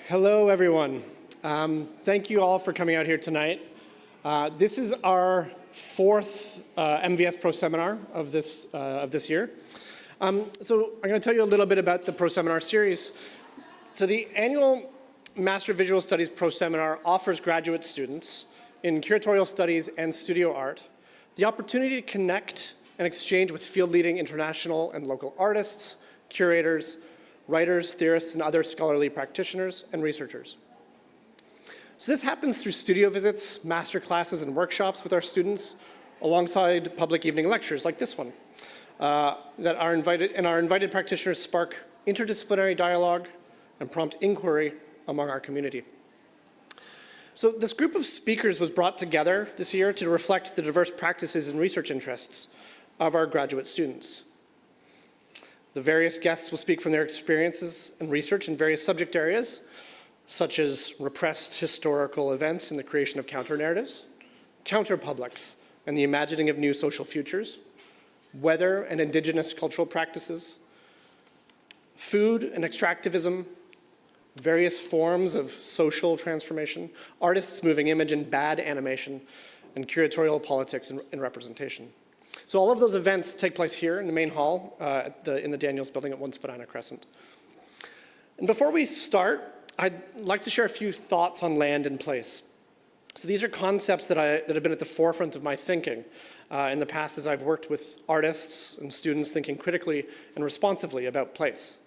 Hello, everyone. Thank you all for coming out here tonight. This is our fourth MVS Proseminar of this year. So I'm going to tell you a little bit about the Proseminar series. So the annual Master of Visual Studies Proseminar offers graduate students in curatorial studies and studio art the opportunity to connect and exchange with field-leading international and local artists, curators, writers, theorists, and other scholarly practitioners and researchers. So this happens through studio visits, master classes, and workshops with our students, alongside public evening lectures like this one, that our invited practitioners spark interdisciplinary dialogue and prompt inquiry among our community. So this group of speakers was brought together this year to reflect the diverse practices and research interests of our graduate students. The various guests will speak from their experiences and research in various subject areas, such as repressed historical events and the creation of counter-narratives, counter-publics and the imagining of new social futures, weather and indigenous cultural practices, food and extractivism, various forms of social transformation, artists moving image and bad animation, and curatorial politics and representation. So all of those events take place here in the main hall in the Daniels building at 1 Spadina Crescent. And before we start, I'd like to share a few thoughts on land and place. So these are concepts that have been at the forefront of my thinking in the past as I've worked with artists and students thinking critically and responsively about place.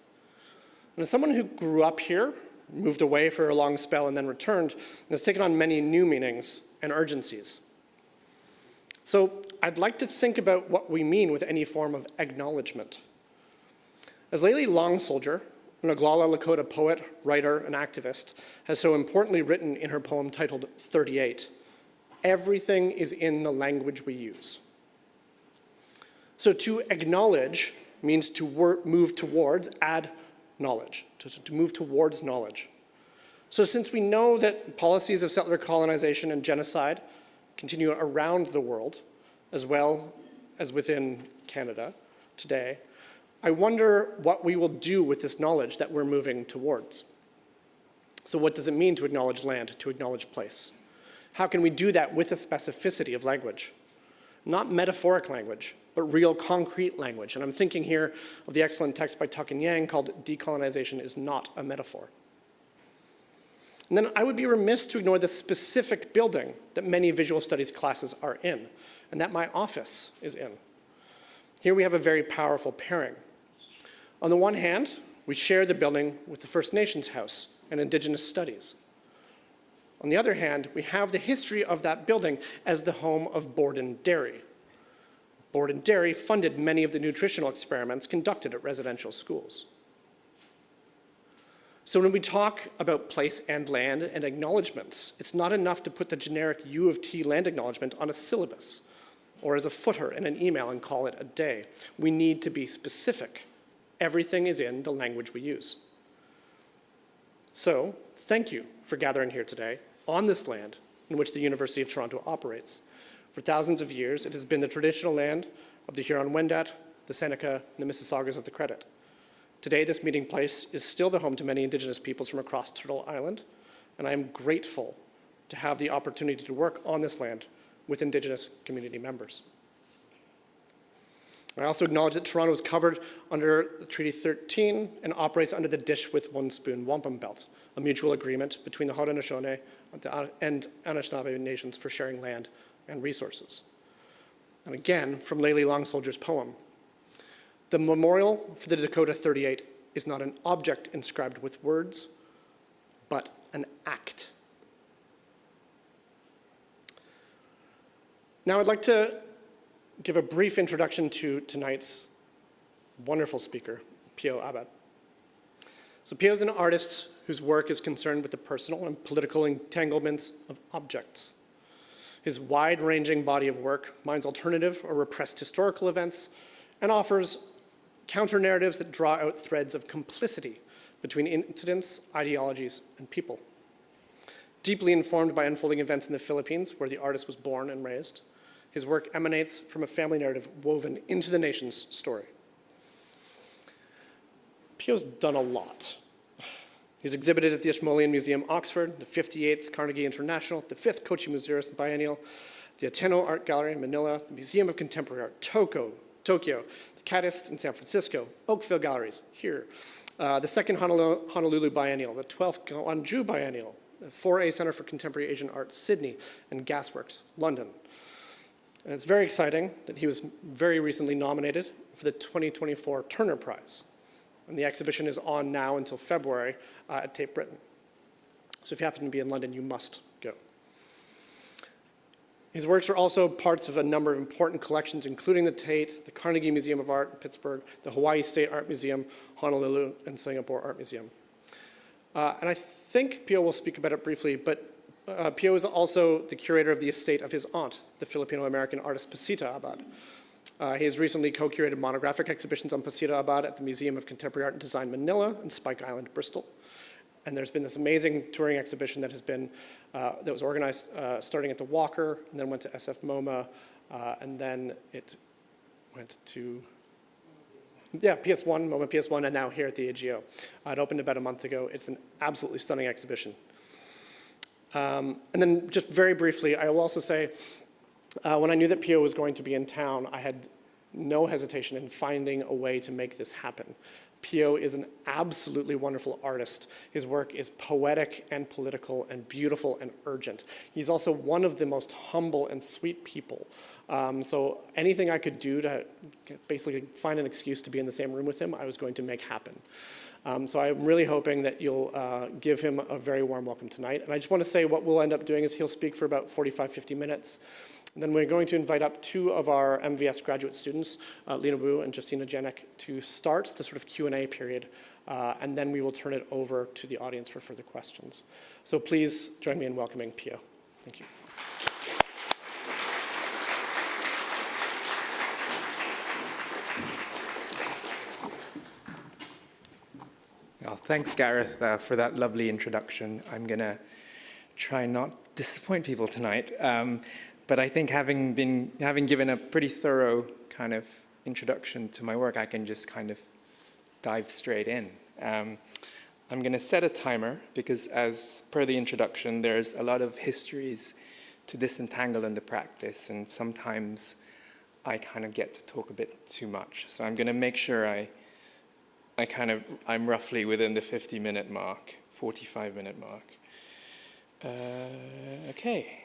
And as someone who grew up here, moved away for a long spell and then returned, has taken on many new meanings and urgencies. So I'd like to think about what we mean with any form of acknowledgement. As Layli Long Soldier, an Oglala Lakota poet, writer, and activist, has so importantly written in her poem titled 38, everything is in the language we use. So to acknowledge means to move towards, add knowledge, to move towards knowledge. So since we know that policies of settler colonization and genocide continue around the world, as well as within Canada today, I wonder what we will do with this knowledge that we're moving towards. So what does it mean to acknowledge land, to acknowledge place? How can we do that with a specificity of language? Not metaphoric language, but real concrete language. And I'm thinking here of the excellent text by Tuck and Yang called Decolonization is Not a Metaphor. And then I would be remiss to ignore the specific building that many visual studies classes are in, and that my office is in. Here we have a very powerful pairing. On the one hand, we share the building with the First Nations House and Indigenous Studies. On the other hand, we have the history of that building as the home of Borden Dairy. Borden Dairy funded many of the nutritional experiments conducted at residential schools. So when we talk about place and land and acknowledgements, it's not enough to put the generic U of T land acknowledgement on a syllabus or as a footer in an email and call it a day. We need to be specific. Everything is in the language we use. So thank you for gathering here today on this land in which the University of Toronto operates. For thousands of years, it has been the traditional land of the Huron-Wendat, the Seneca, and the Mississaugas of the Credit. Today, this meeting place is still the home to many Indigenous peoples from across Turtle Island, and I am grateful to have the opportunity to work on this land with Indigenous community members. I also acknowledge that Toronto is covered under Treaty 13 and operates under the Dish with One Spoon Wampum Belt, a mutual agreement between the Haudenosaunee and Anishinaabe nations for sharing land and resources. And again, from Layli Long Soldier's poem, the memorial for the Dakota 38 is not an object inscribed with words, but an act. Now I'd like to give a brief introduction to tonight's wonderful speaker, Pio Abad. So Pio is an artist whose work is concerned with the personal and political entanglements of objects. His wide-ranging body of work mines alternative or repressed historical events and offers counter-narratives that draw out threads of complicity between incidents, ideologies, and people. Deeply informed by unfolding events in the Philippines, where the artist was born and raised, his work emanates from a family narrative woven into the nation's story. Pio's done a lot. He's exhibited at the Ashmolean Museum, Oxford, the 58th Carnegie International, the 5th Kochi-Muziris Biennial, the Ateneo Art Gallery in Manila, the Museum of Contemporary Art, Tokyo, the Kadist in San Francisco, Oakville Galleries here, the 2nd Honolulu Biennial, the 12th Gwangju Biennial, the 4A Center for Contemporary Asian Art, Sydney, and Gasworks, London. And it's very exciting that he was very recently nominated for the 2024 Turner Prize. And the exhibition is on now until February at Tate Britain. So if you happen to be in London, you must go. His works are also parts of a number of important collections, including the Tate, the Carnegie Museum of Art in Pittsburgh, the Hawaii State Art Museum, Honolulu, and Singapore Art Museum. And I think Pio will speak about it briefly, but Pio is also the curator of the estate of his aunt, the Filipino-American artist Pio Abad. He has recently co-curated monographic exhibitions on Pio Abad at the Museum of Contemporary Art and Design Manila and Spike Island, Bristol. And there's been this amazing touring exhibition that has been, that was organized starting at the Walker, and then went to SF MoMA, and then it went to, PS1, MoMA PS1, and now here at the AGO. It opened about a month ago. It's an absolutely stunning exhibition. And then just very briefly, I will also say, when I knew that Pio was going to be in town, I had no hesitation in finding a way to make this happen. Pio is an absolutely wonderful artist. His work is poetic and political and beautiful and urgent. He's also one of the most humble and sweet people. So anything I could do to basically find an excuse to be in the same room with him, I was going to make happen. So I'm really hoping that you'll give him a very warm welcome tonight. And I just want to say what we'll end up doing is he'll speak for about 45, 50 minutes. And then we're going to invite up 2 of our MVS graduate students, Lena Wu and Justina Janek, to start the sort of Q&A period. And then we will turn it over to the audience for further questions. So please join me in welcoming Pio. Thank you. Well, thanks, Gareth, for that lovely introduction. I'm going to try not to disappoint people tonight. But I think having given a pretty thorough kind of introduction to my work, I can just kind of dive straight in. I'm going to set a timer because, as per the introduction, there's a lot of histories to disentangle in the practice, and sometimes I kind of get to talk a bit too much. So I'm going to make sure I'm roughly within the 50-minute mark, 45-minute mark. Okay.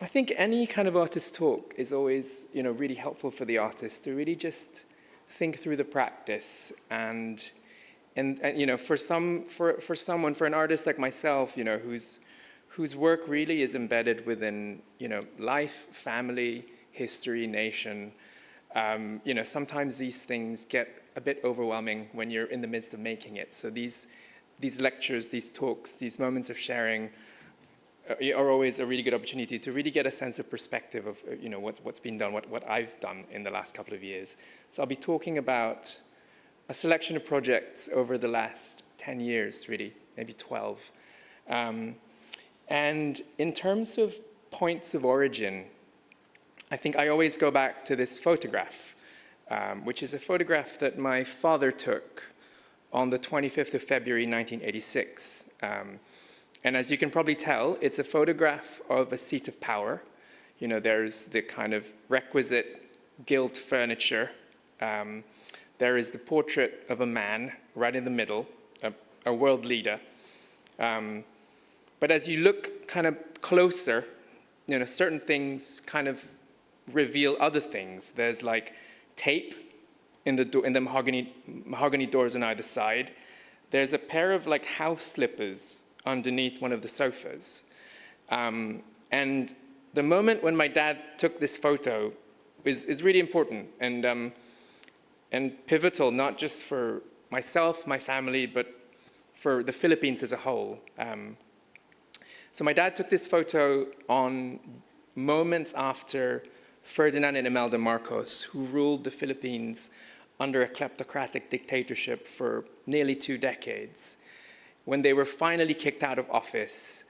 I think any kind of artist talk is always, really helpful for the artist to really just think through the practice, and for an artist like myself, whose work really is embedded within, life, family, history, nation. Sometimes these things get a bit overwhelming when you're in the midst of making it. So these lectures, these talks, these moments of sharing are always a really good opportunity to really get a sense of perspective of what's been done, what I've done in the last couple of years. So I'll be talking about a selection of projects over the last 10 years, really, maybe 12. And in terms of points of origin, I think I always go back to this photograph, which is a photograph that my father took on the 25th of February, 1986. And as you can probably tell, it's a photograph of a seat of power. There's the kind of requisite gilt furniture. There is the portrait of a man right in the middle, a world leader. But as you look kind of closer, certain things kind of reveal other things. There's like tape in the mahogany doors on either side. There's a pair of like house slippers underneath one of the sofas. And the moment when my dad took this photo is really important and pivotal, not just for myself, my family, but for the Philippines as a whole. So my dad took this photo on moments after Ferdinand and Imelda Marcos, who ruled the Philippines under a kleptocratic dictatorship for nearly 2 decades, when they were finally kicked out of office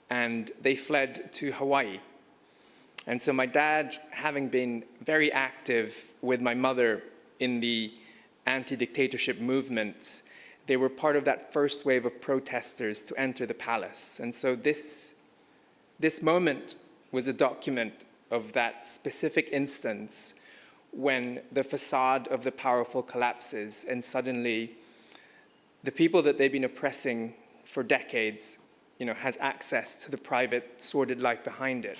and they fled to Hawaii. And so my dad, having been very active with my mother in the anti-dictatorship movement, they were part of that first wave of protesters to enter the palace. And so this moment was a document of that specific instance when the facade of the powerful collapses and suddenly the people that they've been oppressing for decades, has access to the private, sordid life behind it.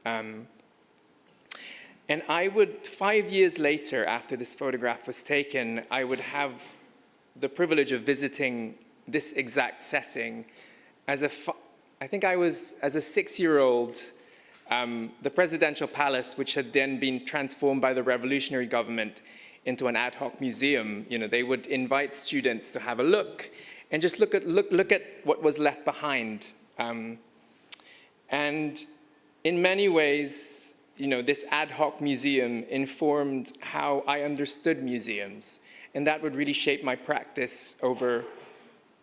And I would, 5 years later, after this photograph was taken, I would have the privilege of visiting this exact setting I think I was, as a 6-year-old, the presidential palace, which had then been transformed by the revolutionary government into an ad hoc museum. They would invite students to have a look and just look at what was left behind. And in many ways, this ad hoc museum informed how I understood museums. And that would really shape my practice over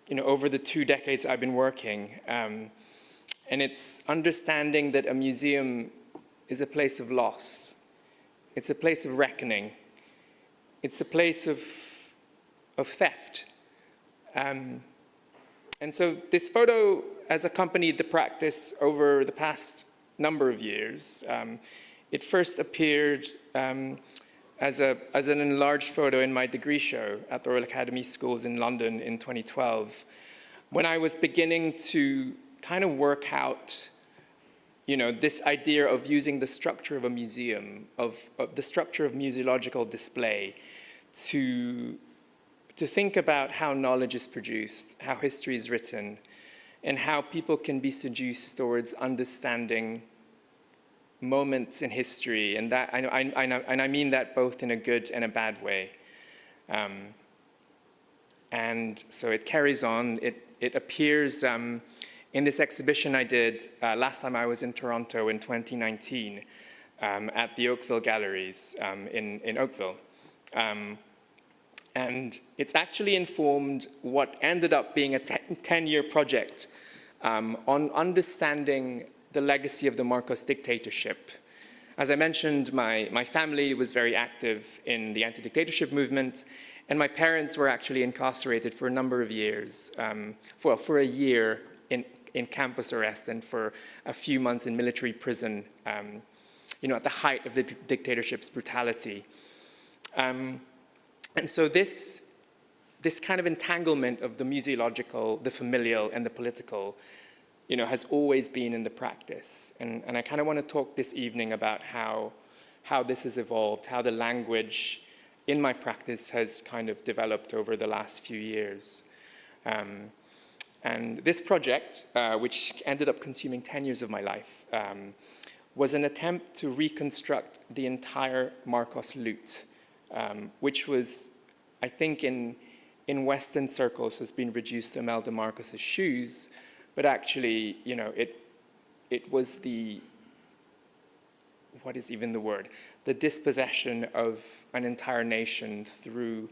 the 2 decades I've been working. And it's understanding that a museum is a place of loss. It's a place of reckoning. It's a place of theft. And so this photo has accompanied the practice over the past number of years. It first appeared as an enlarged photo in my degree show at the Royal Academy Schools in London in 2012, when I was beginning to kind of work out, this idea of using the structure of a museum, of the structure of museological display, to think about how knowledge is produced, how history is written, and how people can be seduced towards understanding moments in history, and that I mean that both in a good and a bad way. And so it carries on. It appears in this exhibition I did last time I was in Toronto in 2019 at the Oakville Galleries in Oakville. And it's actually informed what ended up being a 10-year project on understanding the legacy of the Marcos dictatorship. As I mentioned, my family was very active in the anti-dictatorship movement, and my parents were actually incarcerated for a number of years, for a year in campus arrest and for a few months in military prison, at the height of the dictatorship's brutality. And so this kind of entanglement of the museological, the familial, and the political, has always been in the practice. And I kind of want to talk this evening about how this has evolved, how the language in my practice has kind of developed over the last few years. And this project, which ended up consuming 10 years of my life, was an attempt to reconstruct the entire Marcos loot, which was, I think, in Western circles has been reduced to Imelda Marcos's shoes, but actually, it was the, what is even the word? The dispossession of an entire nation through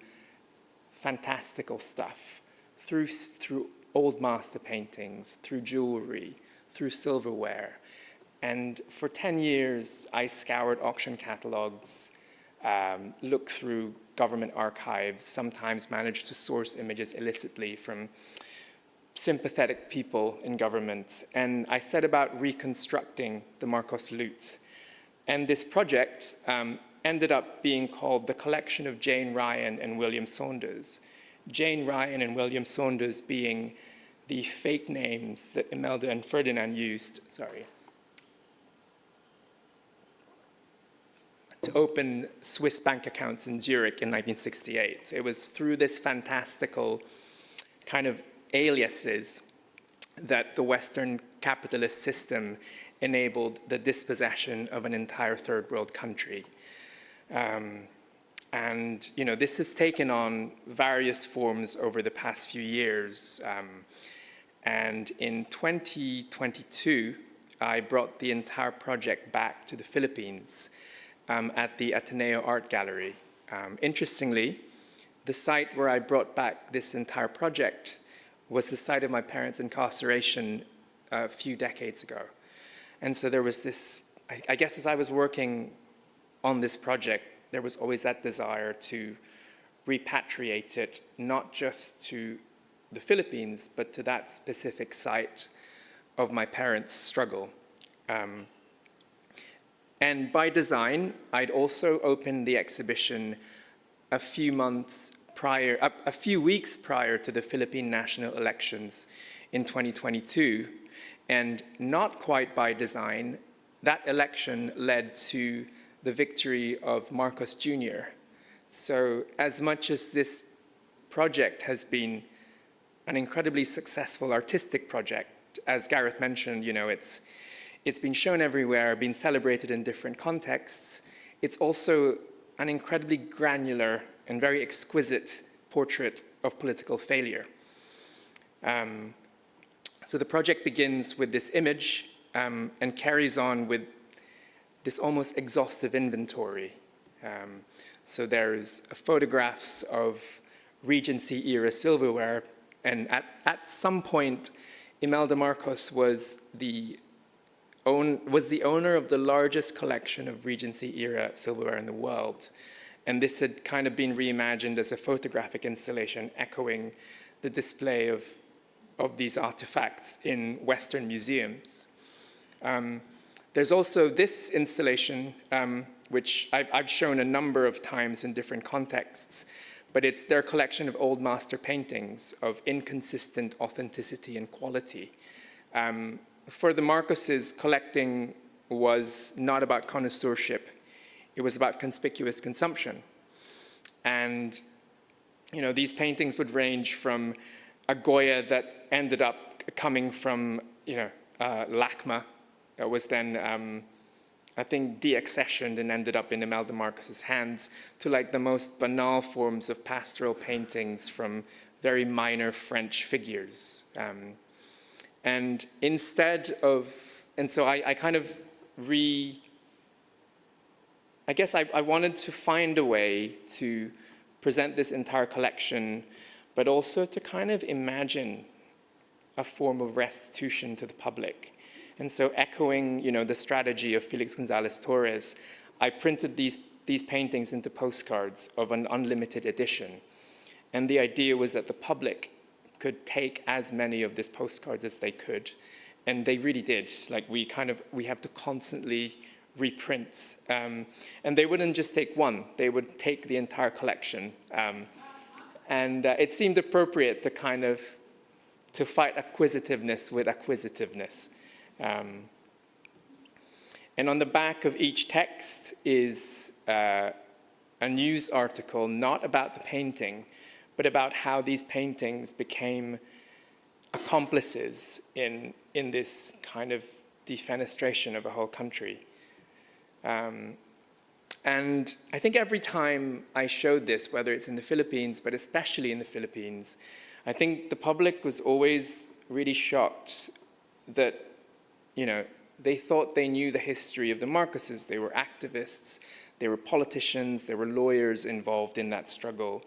fantastical stuff, through old master paintings, through jewelry, through silverware. And for 10 years, I scoured auction catalogs, looked through government archives, sometimes managed to source images illicitly from sympathetic people in government. And I set about reconstructing the Marcos loot. And this project ended up being called The Collection of Jane Ryan and William Saunders. Jane Ryan and William Saunders being the fake names that Imelda and Ferdinand used, to open Swiss bank accounts in Zurich in 1968. So it was through this fantastical kind of aliases that the Western capitalist system enabled the dispossession of an entire third world country. And this has taken on various forms over the past few years. And in 2022, I brought the entire project back to the Philippines at the Ateneo Art Gallery. Interestingly, the site where I brought back this entire project was the site of my parents' incarceration a few decades ago. And so there was this, I guess as I was working on this project, there was always that desire to repatriate it, not just to the Philippines, but to that specific site of my parents' struggle. And by design, I'd also opened the exhibition a few weeks prior to the Philippine national elections in 2022. And not quite by design, that election led to the victory of Marcos Jr. So as much as this project has been an incredibly successful artistic project, as Gareth mentioned, it's been shown everywhere, been celebrated in different contexts. It's also an incredibly granular and very exquisite portrait of political failure. So the project begins with this image and carries on with this almost exhaustive inventory. So there's photographs of Regency-era silverware, and at some point, Imelda Marcos was the owner of the largest collection of Regency-era silverware in the world. And this had kind of been reimagined as a photographic installation echoing the display of these artifacts in Western museums. There's also this installation, which I've shown a number of times in different contexts, but it's their collection of old master paintings of inconsistent authenticity and quality. For the Marcoses, collecting was not about connoisseurship. It was about conspicuous consumption. And these paintings would range from a Goya that ended up coming from LACMA, that was then, I think, deaccessioned and ended up in Imelda Marcos's hands, to like the most banal forms of pastoral paintings from very minor French figures. And instead of, and so I kind of I guess I wanted to find a way to present this entire collection, but also to kind of imagine a form of restitution to the public. And so echoing, the strategy of Felix Gonzalez Torres, I printed these paintings into postcards of an unlimited edition. And the idea was that the public could take as many of these postcards as they could. And they really did. Like we have to constantly reprint. And they wouldn't just take one, they would take the entire collection. And it seemed appropriate to fight acquisitiveness with acquisitiveness. And on the back of each text is a news article, not about the painting, but about how these paintings became accomplices in this kind of defenestration of a whole country. And I think every time I showed this, whether it's in the Philippines, but especially in the Philippines, I think the public was always really shocked that, they thought they knew the history of the Marcoses. They were activists, they were politicians, there were lawyers involved in that struggle.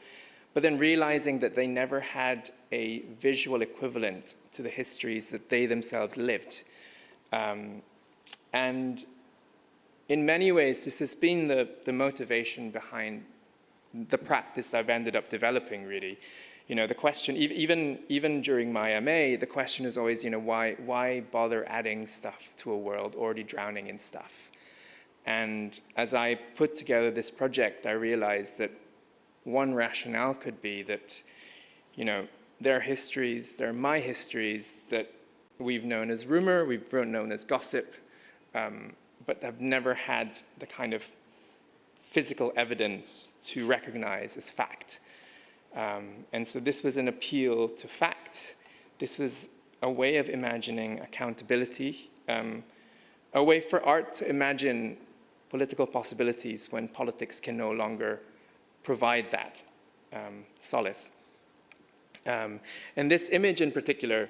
But then realizing that they never had a visual equivalent to the histories that they themselves lived. And in many ways, this has been the motivation behind the practice that I've ended up developing, really. The question, even during my MA, the question is always, why bother adding stuff to a world already drowning in stuff? And as I put together this project, I realized that one rationale could be that, there are histories, there are my histories that we've known as rumor, we've known as gossip, but have never had the kind of physical evidence to recognize as fact. And so this was an appeal to fact. This was a way of imagining accountability, a way for art to imagine political possibilities when politics can no longer provide that solace. And this image in particular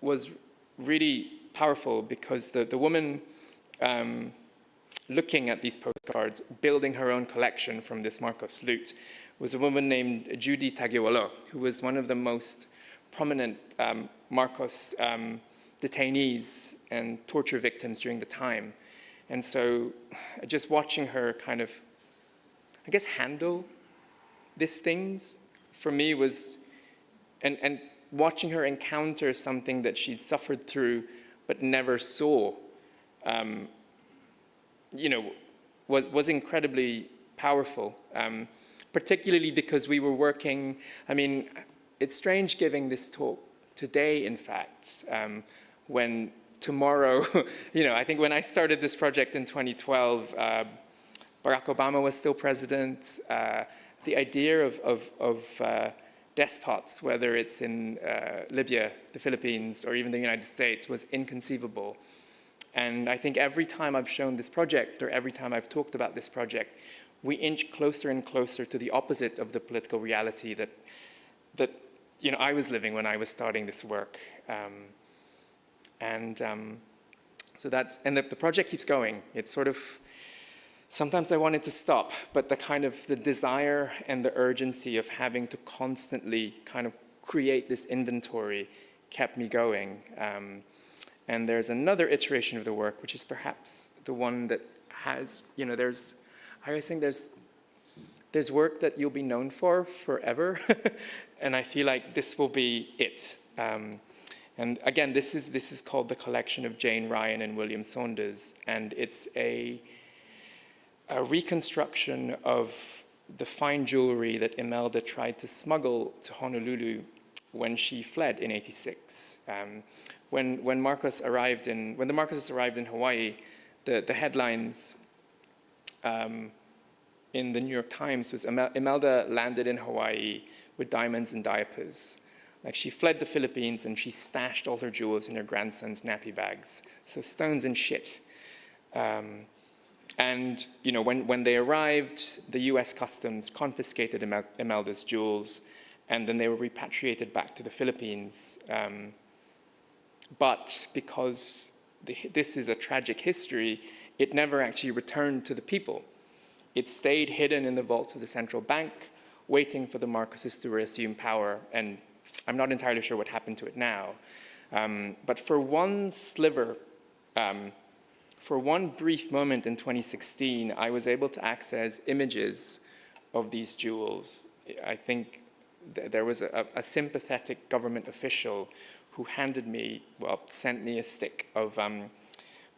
was really powerful because the woman looking at these postcards, building her own collection from this Marcos loot, was a woman named Judy Tagiwalo, who was one of the most prominent Marcos detainees and torture victims during the time. And so just watching her kind of, I guess, handle these things for me was, and watching her encounter something that she'd suffered through but never saw, was incredibly powerful, particularly because we were working, I mean, it's strange giving this talk today, in fact, when tomorrow, I think when I started this project in 2012, Barack Obama was still president. The idea of despots, whether it's in Libya, the Philippines, or even the United States, was inconceivable. And I think every time I've shown this project, or every time I've talked about this project, we inch closer and closer to the opposite of the political reality that I was living when I was starting this work. So that's, and the project keeps going. It's sort of, sometimes I wanted to stop, but the desire and the urgency of having to constantly kind of create this inventory kept me going. And there's another iteration of the work, which is perhaps the one that has, I always think there's work that you'll be known for forever. And I feel like this will be it. And again, this is called the collection of Jane Ryan and William Saunders, and it's a reconstruction of the fine jewelry that Imelda tried to smuggle to Honolulu when she fled in '86. When the Marcoses arrived in Hawaii, the headlines in the New York Times was Imelda landed in Hawaii with diamonds and diapers. Like, she fled the Philippines and she stashed all her jewels in her grandson's nappy bags. So stones and shit. And when they arrived, the US Customs confiscated Imelda's jewels, and then they were repatriated back to the Philippines. But because this is a tragic history, it never actually returned to the people. It stayed hidden in the vaults of the central bank, waiting for the Marcoses to reassume power, and I'm not entirely sure what happened to it now. But for one sliver, for one brief moment in 2016, I was able to access images of these jewels. I think there was a sympathetic government official who sent me a stick of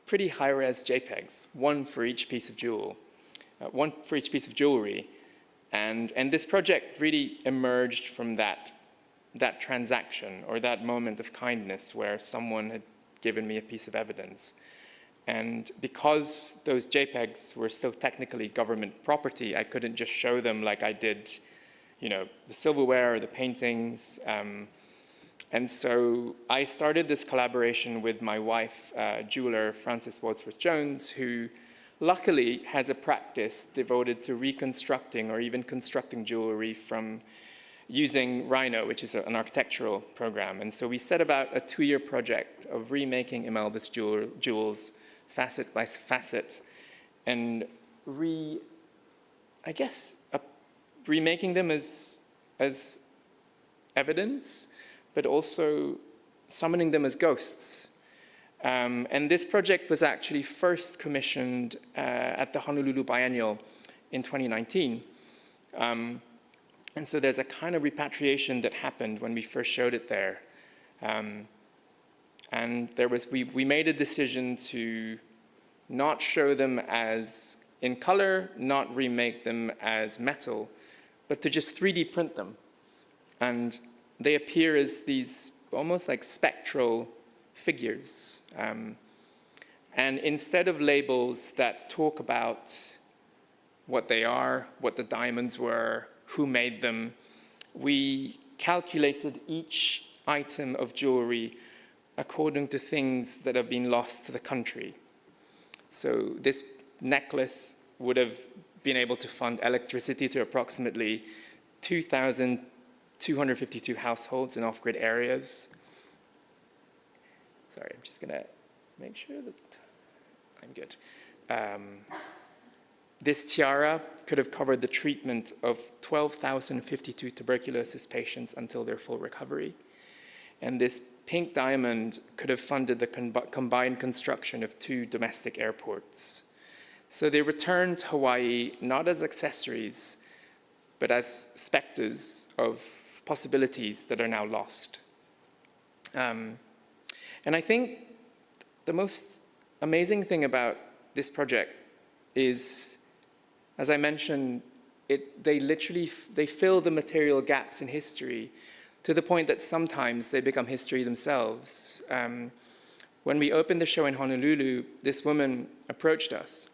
pretty high-res JPEGs, one for each piece of jewelry. And this project really emerged from that transaction, or that moment of kindness where someone had given me a piece of evidence. And because those JPEGs were still technically government property, I couldn't just show them like I did, the silverware or the paintings. And so I started this collaboration with my wife, jeweler Frances Wadsworth Jones, who luckily has a practice devoted to reconstructing or even constructing jewelry from using Rhino, which is an architectural program. And so we set about a 2-year project of remaking Imelda's jewels facet by facet, and remaking them as evidence, but also summoning them as ghosts. And this project was actually first commissioned at the Honolulu Biennial in 2019. And so there's a kind of repatriation that happened when we first showed it there. And we made a decision to not show them as in color, not remake them as metal, but to just 3D print them. And they appear as these almost like spectral figures. And instead of labels that talk about what they are, what the diamonds were, who made them, we calculated each item of jewelry according to things that have been lost to the country. So this necklace would have been able to fund electricity to approximately 2,252 households in off-grid areas. Sorry, I'm just gonna make sure that I'm good. This tiara could have covered the treatment of 12,052 tuberculosis patients until their full recovery. And this pink diamond could have funded the combined construction of 2 domestic airports. So they returned to Hawaii not as accessories, but as specters of possibilities that are now lost. And I think the most amazing thing about this project is, as I mentioned, they fill the material gaps in history to the point that sometimes they become history themselves. When we opened the show in Honolulu, this woman approached us,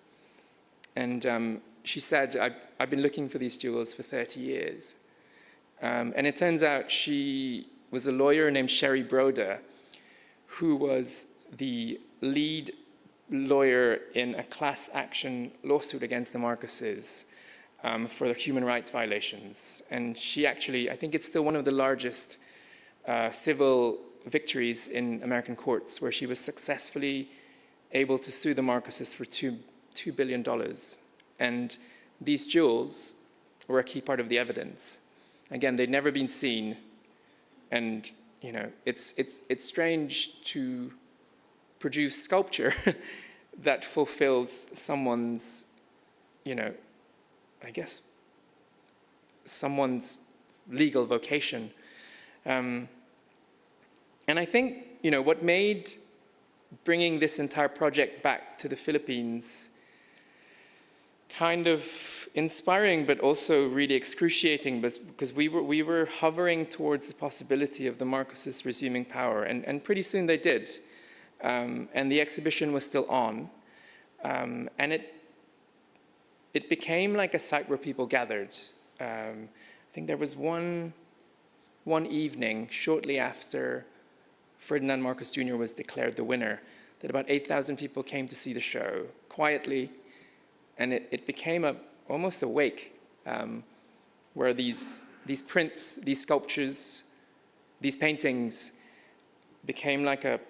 and she said, I've been looking for these jewels for 30 years. And it turns out she was a lawyer named Sherry Broder, who was the lead lawyer in a class action lawsuit against the Marcoses for the human rights violations. And she actually, I think it's still one of the largest civil victories in American courts, where she was successfully able to sue the Marcoses for $2 billion. And these jewels were a key part of the evidence. Again, they'd never been seen, and it's strange to produce sculpture that fulfills someone's, I guess, someone's legal vocation. And I think, what made bringing this entire project back to the Philippines kind of inspiring, but also really excruciating, because we were hovering towards the possibility of the Marcoses resuming power, and pretty soon they did. And the exhibition was still on, and it became like a site where people gathered. I think there was one evening shortly after Ferdinand Marcos Jr. was declared the winner that about 8,000 people came to see the show quietly, and it became almost a wake, where these prints, these sculptures, these paintings became like a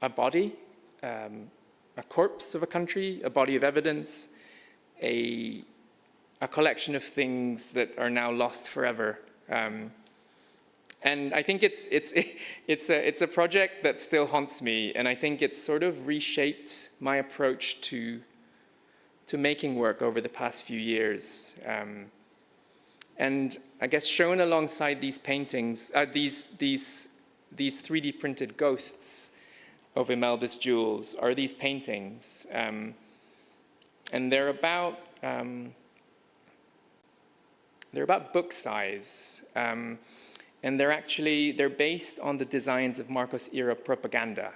body, a corpse of a country, a body of evidence, a collection of things that are now lost forever. And I think it's a project that still haunts me, and I think it's sort of reshaped my approach to making work over the past few years. And I guess shown alongside these paintings, these 3D printed ghosts of Imelda's jewels are these paintings. And they're about book size. And they're based on the designs of Marcos era propaganda,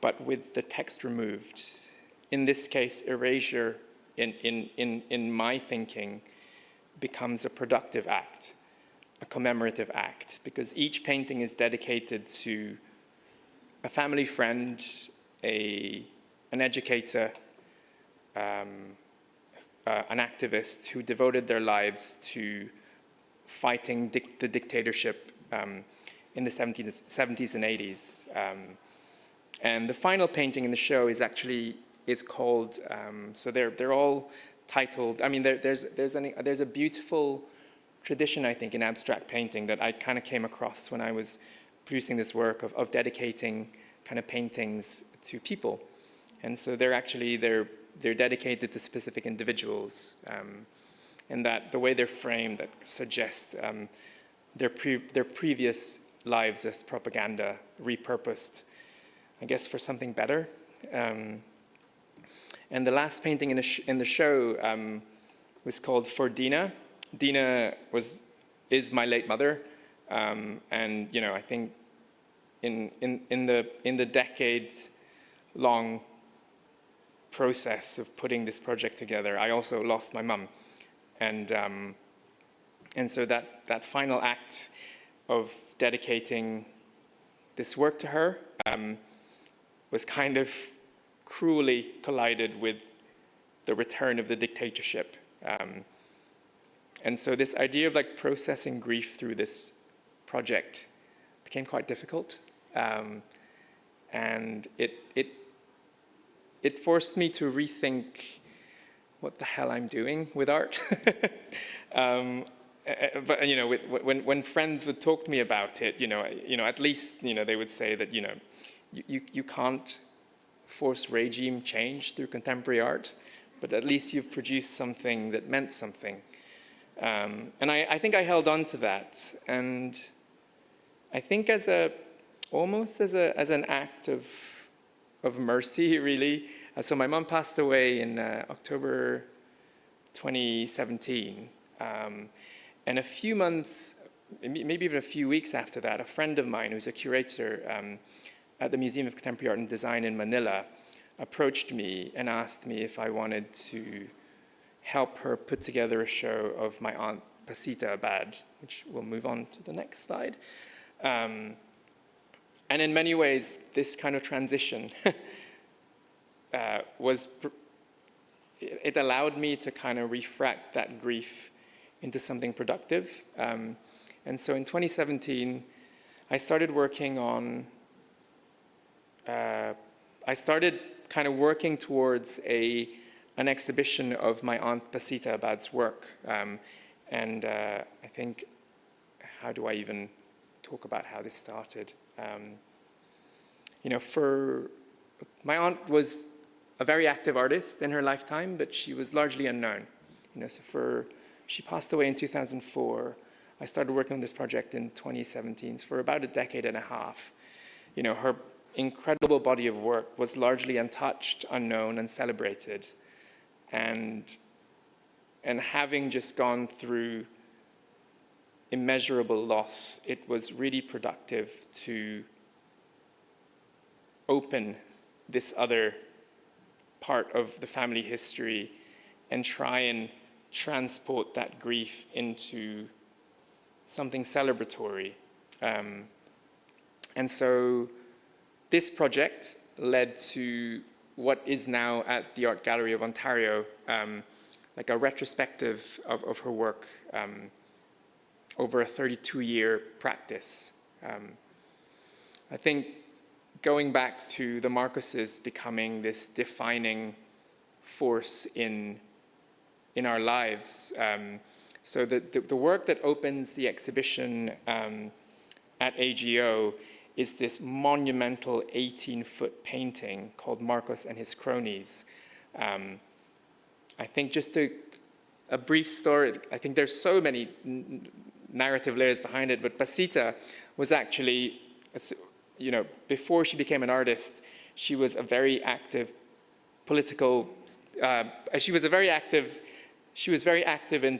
but with the text removed. In this case, erasure, in my thinking, becomes a productive act, a commemorative act, because each painting is dedicated to a family friend, an educator, an activist who devoted their lives to fighting the dictatorship in the 70s and 80s. And the final painting in the show is called, so they're all titled, I mean, there's a beautiful tradition, I think, in abstract painting that I kind of came across when I was producing this work of dedicating kind of paintings to people. And so they're dedicated to specific individuals. And that the way they're framed that suggest their previous lives as propaganda repurposed, I guess, for something better. And the last painting in the show was called For Dina. Dina is my late mother, and I think in the decade-long process of putting this project together, I also lost my mum. And so that final act of dedicating this work to her was kind of cruelly collided with the return of the dictatorship. And so this idea of like processing grief through this project became quite difficult. And it forced me to rethink what the hell I'm doing with art. But when friends would talk to me about it, at least they would say that you can't force regime change through contemporary art, but at least you've produced something that meant something. And I think I held on to that. And I think almost as an act of mercy, really. So my mom passed away in October 2017. And a few months, maybe even a few weeks after that, a friend of mine who's a curator at the Museum of Contemporary Art and Design in Manila approached me and asked me if I wanted to help her put together a show of my aunt Pio Abad, which we'll move on to the next slide. And in many ways, this kind of transition it allowed me to kind of refract that grief into something productive. And so in 2017, I started working on, I started kind of working towards an exhibition of my aunt Pio Abad's work. And I think, how do I even talk about how this started? My aunt was a very active artist in her lifetime, but she was largely unknown. She passed away in 2004. I started working on this project in 2017. So for about a decade and a half, her incredible body of work was largely untouched, unknown, and celebrated. And having just gone through immeasurable loss, it was really productive to open this other part of the family history and try and transport that grief into something celebratory. And so this project led to what is now at the Art Gallery of Ontario, like a retrospective of her work over a 32-year practice. I think going back to the Marcoses becoming this defining force in our lives. So the work that opens the exhibition at AGO is this monumental 18-foot painting called Marcos and His Cronies. I think just a brief story, I think there's so many narrative layers behind it, but Pio was actually, before she became an artist, she was a very active political, she was very active in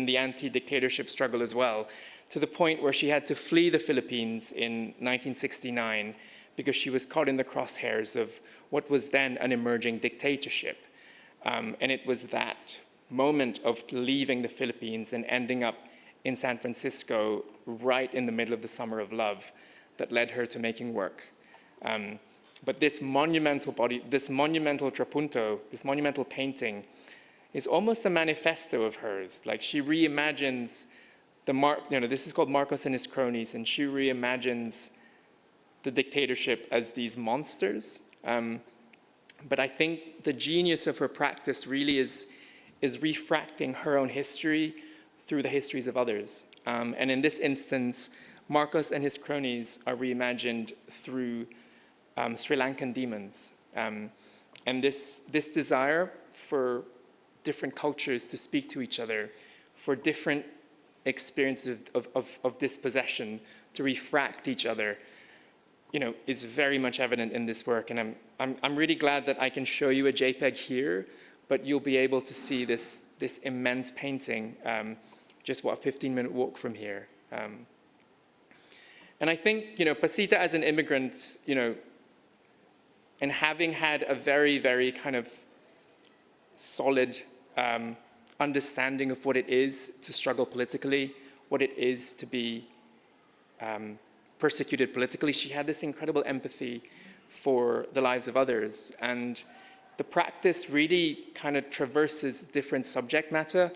the anti-dictatorship struggle as well, to the point where she had to flee the Philippines in 1969 because she was caught in the crosshairs of what was then an emerging dictatorship. And it was that moment of leaving the Philippines and ending up in San Francisco right in the middle of the Summer of Love that led her to making work. But this monumental body, this monumental trapunto, this monumental painting is almost a manifesto of hers. Like she reimagines this is called Marcos and His Cronies, and she reimagines the dictatorship as these monsters. But I think the genius of her practice really is refracting her own history through the histories of others. And in this instance, Marcos and His Cronies are reimagined through Sri Lankan demons. And this desire for different cultures to speak to each other, for different experiences of dispossession to refract each other, is very much evident in this work. And I'm really glad that I can show you a JPEG here, but you'll be able to see this immense painting just, a 15-minute walk from here. And I think, Pio as an immigrant, and having had a very, very kind of solid understanding of what it is to struggle politically, what it is to be persecuted politically, she had this incredible empathy for the lives of others. And the practice really kind of traverses different subject matter,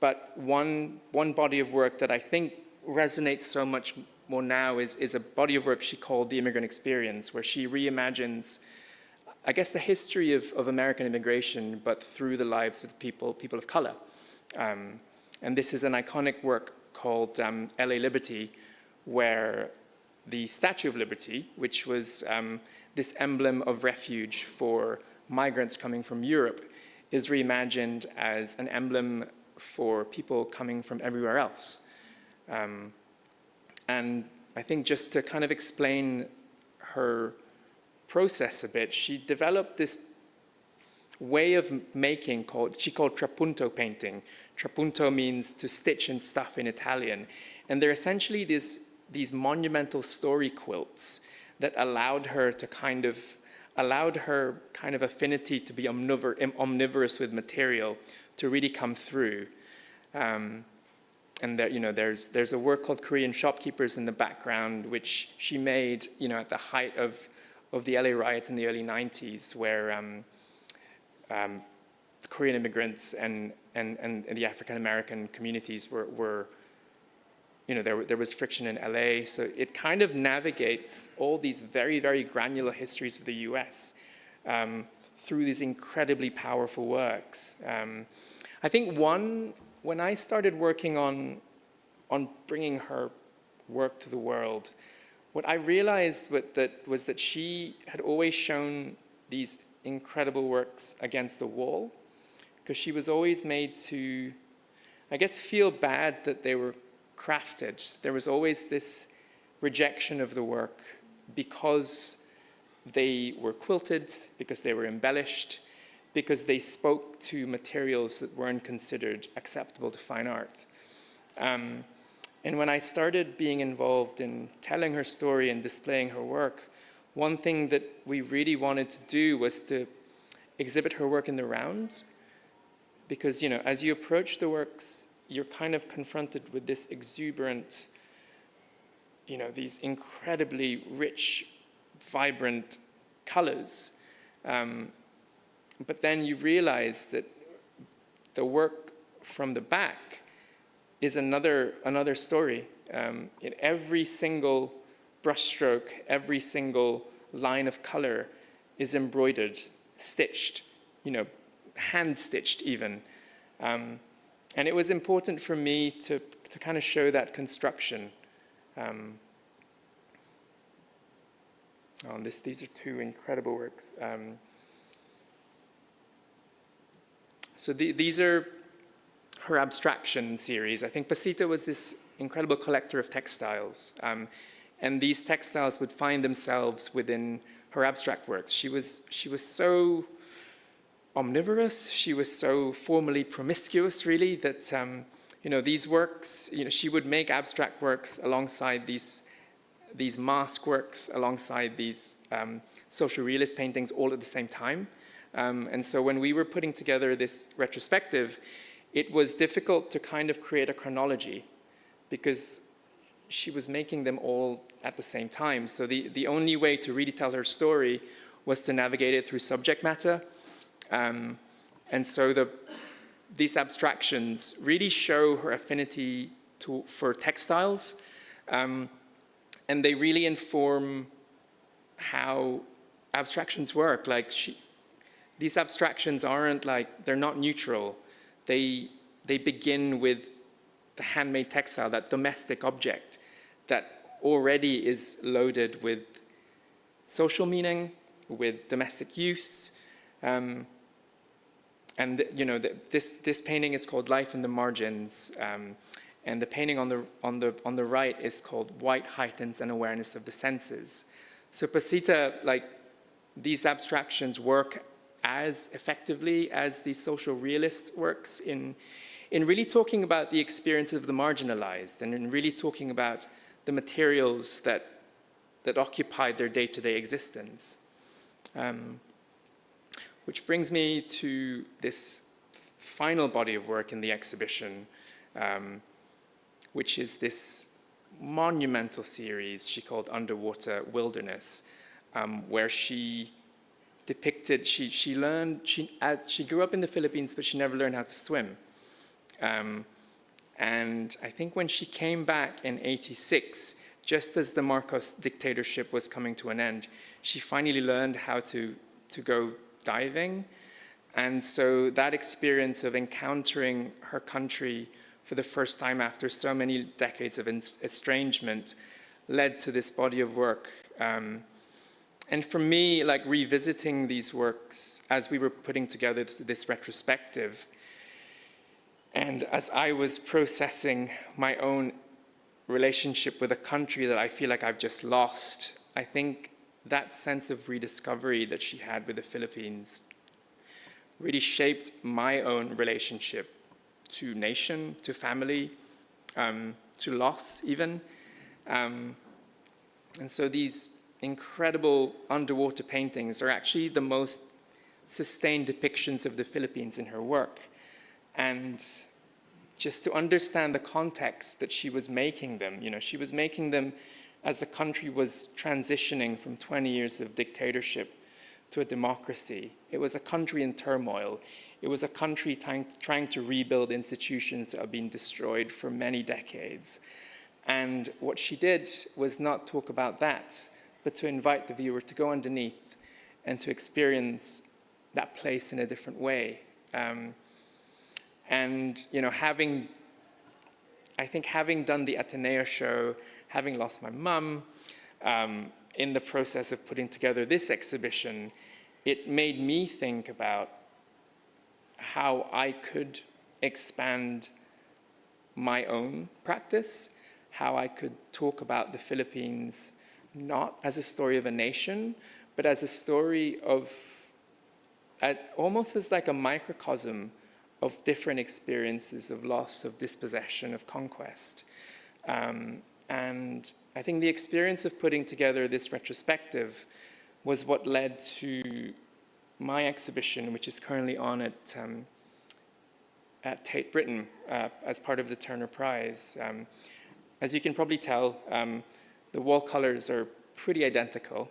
but one body of work that I think resonates so much more now is a body of work she called The Immigrant Experience, where she reimagines, I guess, the history of American immigration, but through the lives of people of color. And this is an iconic work called LA Liberty, where the Statue of Liberty, which was this emblem of refuge for migrants coming from Europe, is reimagined as an emblem for people coming from everywhere else. And I think just to kind of explain her process a bit, she developed this way of making she called trapunto painting. Trapunto means to stitch and stuff in Italian. And they're essentially these monumental story quilts that allowed her kind of affinity to be omnivorous with material to really come through. And there's a work called Korean Shopkeepers in the background, which she made, at the height of the LA riots in the early 90s, where Korean immigrants and the African American communities were there was friction in LA. So it kind of navigates all these very, very granular histories of the US through these incredibly powerful works. I think when I started working on bringing her work to the world, what I realized was that she had always shown these incredible works against the wall, because she was always made to, I guess, feel bad that they were crafted. There was always this rejection of the work because they were quilted, because they were embellished, because they spoke to materials that weren't considered acceptable to fine art. And when I started being involved in telling her story and displaying her work, one thing that we really wanted to do was to exhibit her work in the round, because as you approach the works, you're kind of confronted with this exuberant, these incredibly rich, vibrant colors. But then you realize that the work from the back is another story. In every single brushstroke, every single line of color is embroidered, stitched, hand-stitched even. And it was important for me to kind of show that construction. These are two incredible works. So these are her abstraction series. I think Pasita was this incredible collector of textiles. And these textiles would find themselves within her abstract works. She was so omnivorous, she was so formally promiscuous, really, that these works, she would make abstract works alongside these mask works, alongside these social realist paintings, all at the same time. And so when we were putting together this retrospective, it was difficult to kind of create a chronology, because she was making them all at the same time. So the only way to really tell her story was to navigate it through subject matter. And so these abstractions really show her affinity for textiles, and they really inform how abstractions work. These abstractions they're not neutral. They begin with the handmade textile, that domestic object that already is loaded with social meaning, with domestic use. And this painting is called Life in the Margins, and the painting on the right is called White Heightens an Awareness of the Senses. So Pasita, these abstractions work as effectively as these social realist works in really talking about the experience of the marginalized, and in really talking about the materials that occupied their day-to-day existence. Which brings me to this final body of work in the exhibition, which is this monumental series she called Underwater Wilderness, where she depicted, she grew up in the Philippines, but she never learned how to swim. And I think when she came back in '86, just as the Marcos dictatorship was coming to an end, she finally learned how to go diving. And so that experience of encountering her country for the first time after so many decades of estrangement led to this body of work. And for me, like revisiting these works as we were putting together this retrospective, and as I was processing my own relationship with a country that I feel like I've just lost, I think that sense of rediscovery that she had with the Philippines really shaped my own relationship to nation, to family, to loss even. And so these incredible underwater paintings are actually the most sustained depictions of the Philippines in her work. And just to understand the context that she was making them, she was making them as the country was transitioning from 20 years of dictatorship to a democracy. It was a country in turmoil. It was a country trying to rebuild institutions that have been destroyed for many decades. And what she did was not talk about that, but to invite the viewer to go underneath and to experience that place in a different way. And having done the Ateneo show, having lost my mum, in the process of putting together this exhibition, it made me think about how I could expand my own practice, how I could talk about the Philippines not as a story of a nation, but as a story of, almost as like a microcosm of different experiences of loss, of dispossession, of conquest. And I think the experience of putting together this retrospective was what led to my exhibition, which is currently on at Tate Britain as part of the Turner Prize. As you can probably tell, the wall colors are pretty identical.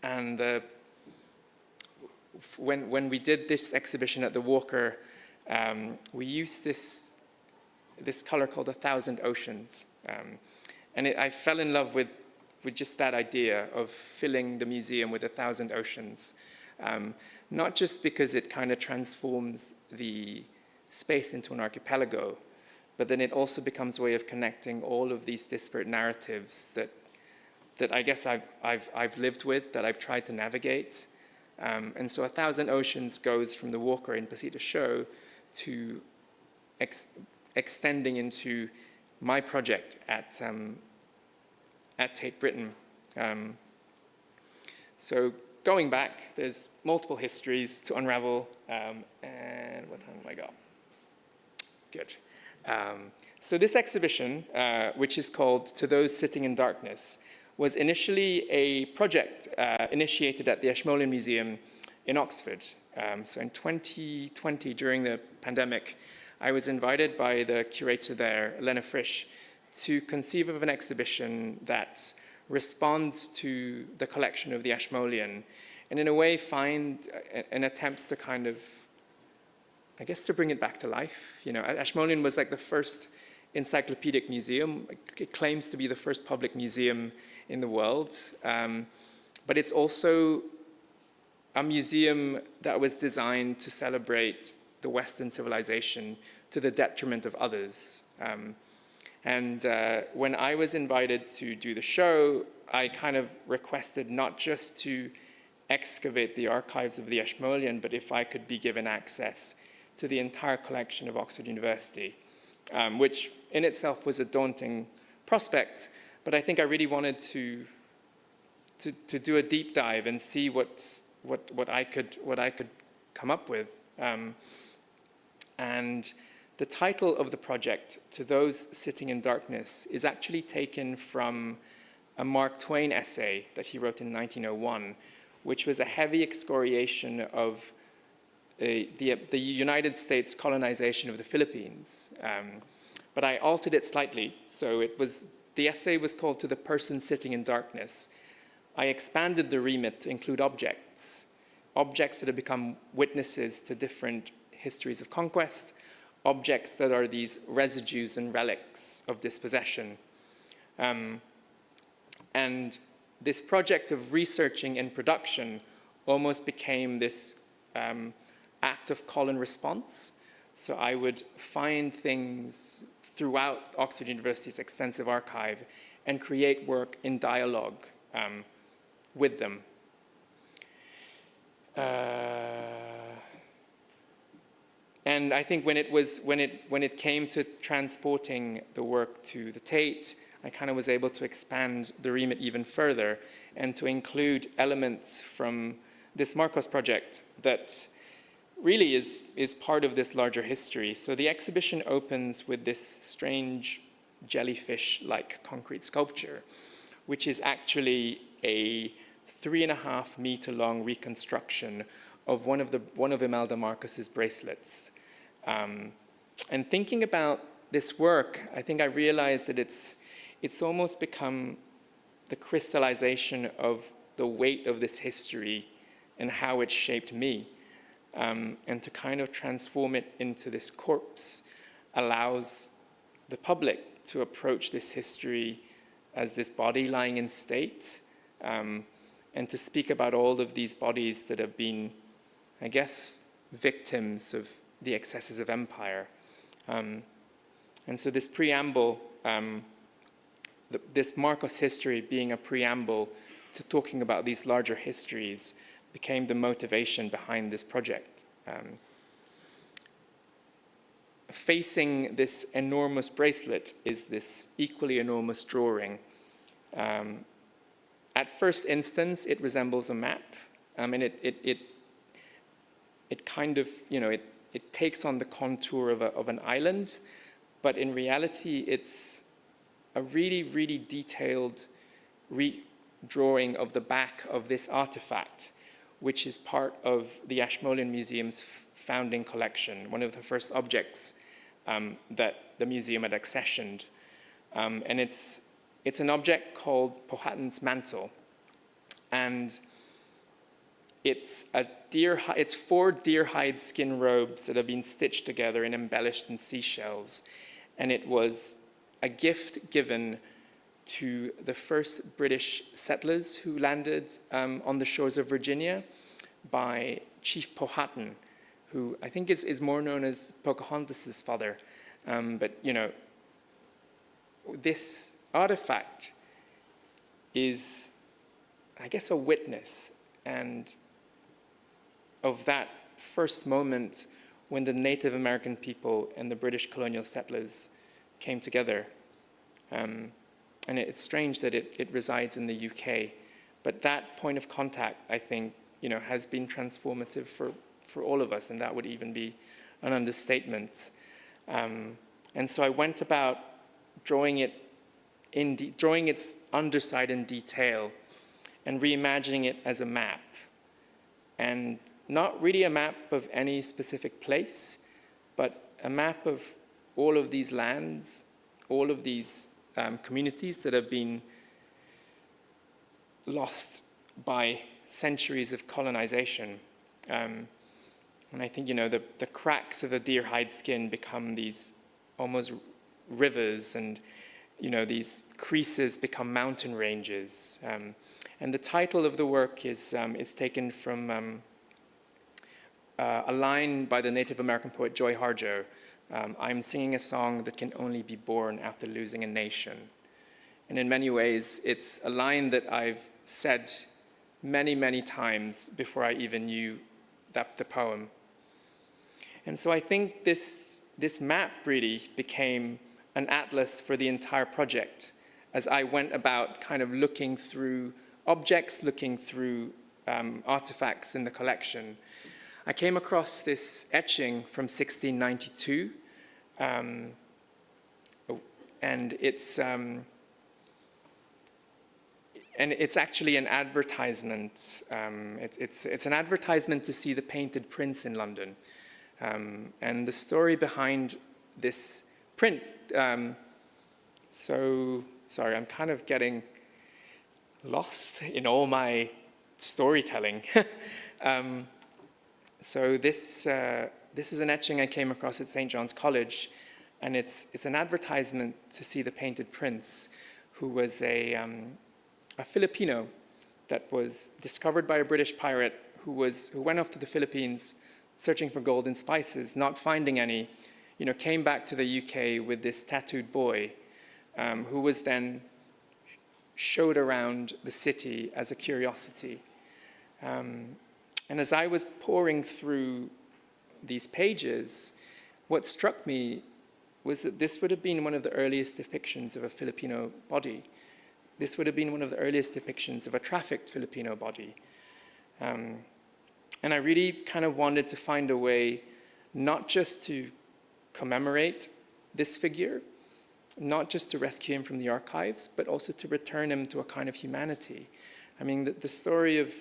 And when we did this exhibition at the Walker, we used this color called 1,000 Oceans. And I fell in love with just that idea of filling the museum with 1,000 oceans. Not just because it kind of transforms the space into an archipelago, but then it also becomes a way of connecting all of these disparate narratives that I guess I've lived with, that I've tried to navigate. And so 1,000 Oceans goes from the Walker in Pasita show to extending into my project at Tate Britain. So going back, there's multiple histories to unravel. And what time have I got? Good. So this exhibition, which is called To Those Sitting in Darkness, was initially a project initiated at the Ashmolean Museum in Oxford. So in 2020, during the pandemic, I was invited by the curator there, Lena Frisch, to conceive of an exhibition that responds to the collection of the Ashmolean, and in a way find and attempts to kind of, I guess, to bring it back to life. Ashmolean was like the first encyclopedic museum. It claims to be the first public museum in the world, but it's also a museum that was designed to celebrate the Western civilization to the detriment of others. And when I was invited to do the show, I kind of requested not just to excavate the archives of the Ashmolean, but if I could be given access to the entire collection of Oxford University, which in itself was a daunting prospect, but I think I really wanted to do a deep dive and see what I could come up with. And the title of the project, To Those Sitting in Darkness, is actually taken from a Mark Twain essay that he wrote in 1901, which was a heavy excoriation of the United States colonization of the Philippines. But I altered it slightly. So the essay was called To the Person Sitting in Darkness. I expanded the remit to include objects that have become witnesses to different histories of conquest, objects that are these residues and relics of dispossession. And this project of researching and production almost became this act of call and response. So I would find things throughout Oxford University's extensive archive and create work in dialogue with them. And I think when it came to transporting the work to the Tate, I kind of was able to expand the remit even further and to include elements from this Marcos project that really is part of this larger history. So the exhibition opens with this strange jellyfish-like concrete sculpture, which is actually a 3.5 meter long reconstruction of one of Imelda Marcos's bracelets. And thinking about this work, I think I realized that it's almost become the crystallization of the weight of this history and how it shaped me. And to kind of transform it into this corpse allows the public to approach this history as this body lying in state, and to speak about all of these bodies that have been, I guess, victims of the excesses of empire. And so this preamble, this Marcos history being a preamble to talking about these larger histories became the motivation behind this project. Facing this enormous bracelet is this equally enormous drawing. At first instance, it resembles a map, and it kind of, it takes on the contour of an island, but in reality, it's a really, really detailed redrawing of the back of this artifact, which is part of the Ashmolean Museum's founding collection, one of the first objects that the museum had accessioned. And it's an object called Powhatan's mantle. And it's 4 deer hide skin robes that have been stitched together and embellished in seashells. And it was a gift given to the first British settlers who landed on the shores of Virginia by Chief Powhatan, who I think is more known as Pocahontas' father. But this artifact is, I guess, a witness and of that first moment when the Native American people and the British colonial settlers came together. And it's strange that it resides in the UK, but that point of contact, I think, has been transformative for all of us, and that would even be an understatement. And so I went about drawing its underside in detail and reimagining it as a map, and not really a map of any specific place, but a map of all of these lands, all of these communities that have been lost by centuries of colonization. And I think, the cracks of a deer hide skin become these almost rivers, and, these creases become mountain ranges. And the title of the work is taken from a line by the Native American poet Joy Harjo. I'm singing a song that can only be born after losing a nation. And in many ways, it's a line that I've said many, many times before I even knew the poem. And so I think this map really became an atlas for the entire project as I went about kind of looking through objects, looking through artifacts in the collection. I came across this etching from 1692, and it's actually an advertisement. It's an advertisement to see the painted prints in London, and the story behind this print. So sorry, I'm kind of getting lost in all my storytelling. So this is an etching I came across at St. John's College, and it's an advertisement to see the painted prince, who was a Filipino that was discovered by a British pirate who went off to the Philippines searching for gold and spices, not finding any, came back to the UK with this tattooed boy, who was then showed around the city as a curiosity. And as I was poring through these pages, what struck me was that this would have been one of the earliest depictions of a Filipino body. This would have been one of the earliest depictions of a trafficked Filipino body. And I really kind of wanted to find a way not just to commemorate this figure, not just to rescue him from the archives, but also to return him to a kind of humanity. I mean, the story of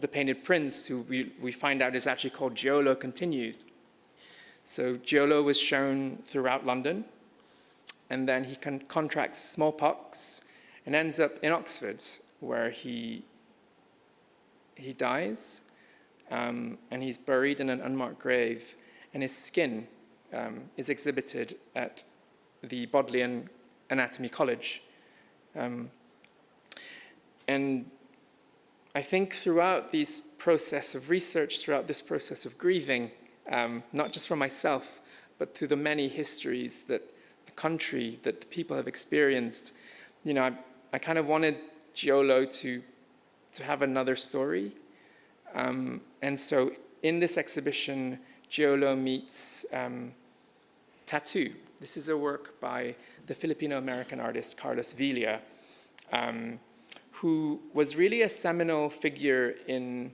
the Painted Prince, who we find out is actually called Giolo, continues. So Giolo was shown throughout London, and then he contracts smallpox and ends up in Oxford, where he dies, and he's buried in an unmarked grave, and his skin is exhibited at the Bodleian Anatomy College. And I think throughout this process of research, throughout this process of grieving, not just for myself, but through the many histories that the country, that the people have experienced, you know, I kind of wanted Giolo to have another story. And so in this exhibition, Giolo meets tattoo. This is a work by the Filipino-American artist Carlos Villa, who was really a seminal figure in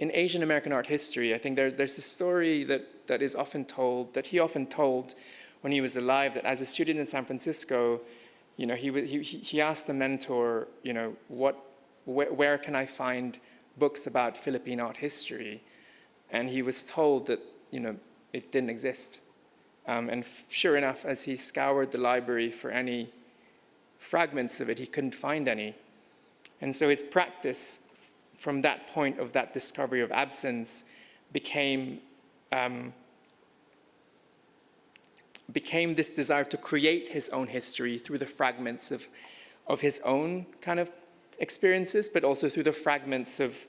Asian American art history. I think there's a story that is often told, that he often told when he was alive, that as a student in San Francisco, you know, he asked the mentor, you know, where can I find books about Philippine art history? And he was told that, you know, it didn't exist. And sure enough, as he scoured the library for any fragments of it, he couldn't find any. And so his practice from that point of that discovery of absence became this desire to create his own history through the fragments of his own kind of experiences, but also through the fragments of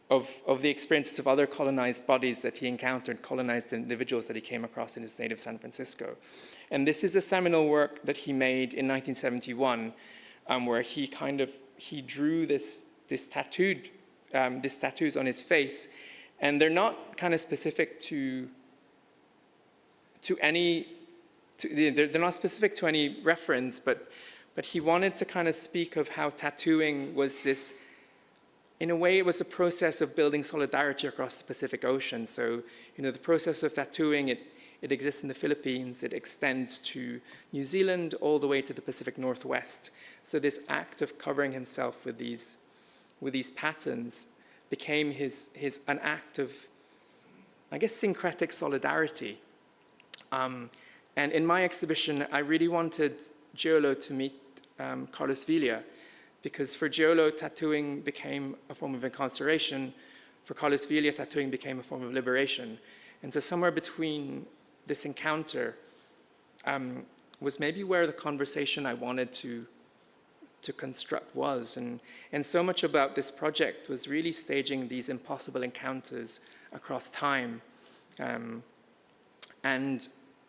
the experiences of other colonized bodies that he encountered, colonized individuals that he came across in his native San Francisco. And this is a seminal work that he made in 1971, where he drew this tattoos on his face, and they're not kind of specific they're not specific to any reference, but he wanted to kind of speak of how tattooing was this. In a way, it was a process of building solidarity across the Pacific Ocean. So, you know, the process of tattooing, it exists in the Philippines, it extends to New Zealand, all the way to the Pacific Northwest. So this act of covering himself with these patterns became an act of, I guess, syncretic solidarity. And in my exhibition, I really wanted Giolo to meet Carlos Villa, because for Giolo, tattooing became a form of incarceration. For Carlos Villa, tattooing became a form of liberation. And so somewhere between this encounter was maybe where the conversation I wanted to construct was. And so much about this project was really staging these impossible encounters across time. And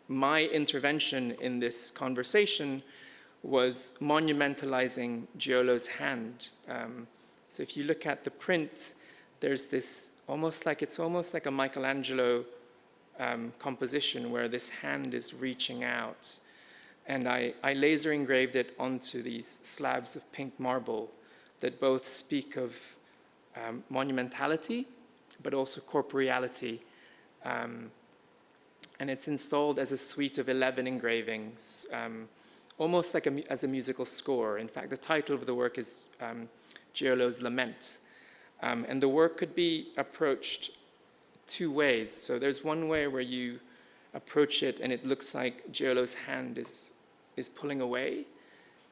my intervention in this conversation was monumentalizing Giolo's hand. So if you look at the print, there's this almost like a Michelangelo composition where this hand is reaching out. And I laser engraved it onto these slabs of pink marble that both speak of monumentality, but also corporeality. And it's installed as a suite of 11 engravings, almost like as a musical score. In fact, the title of the work is Giolo's Lament. And the work could be approached two ways. So there's one way where you approach it and it looks like Giolo's hand is pulling away.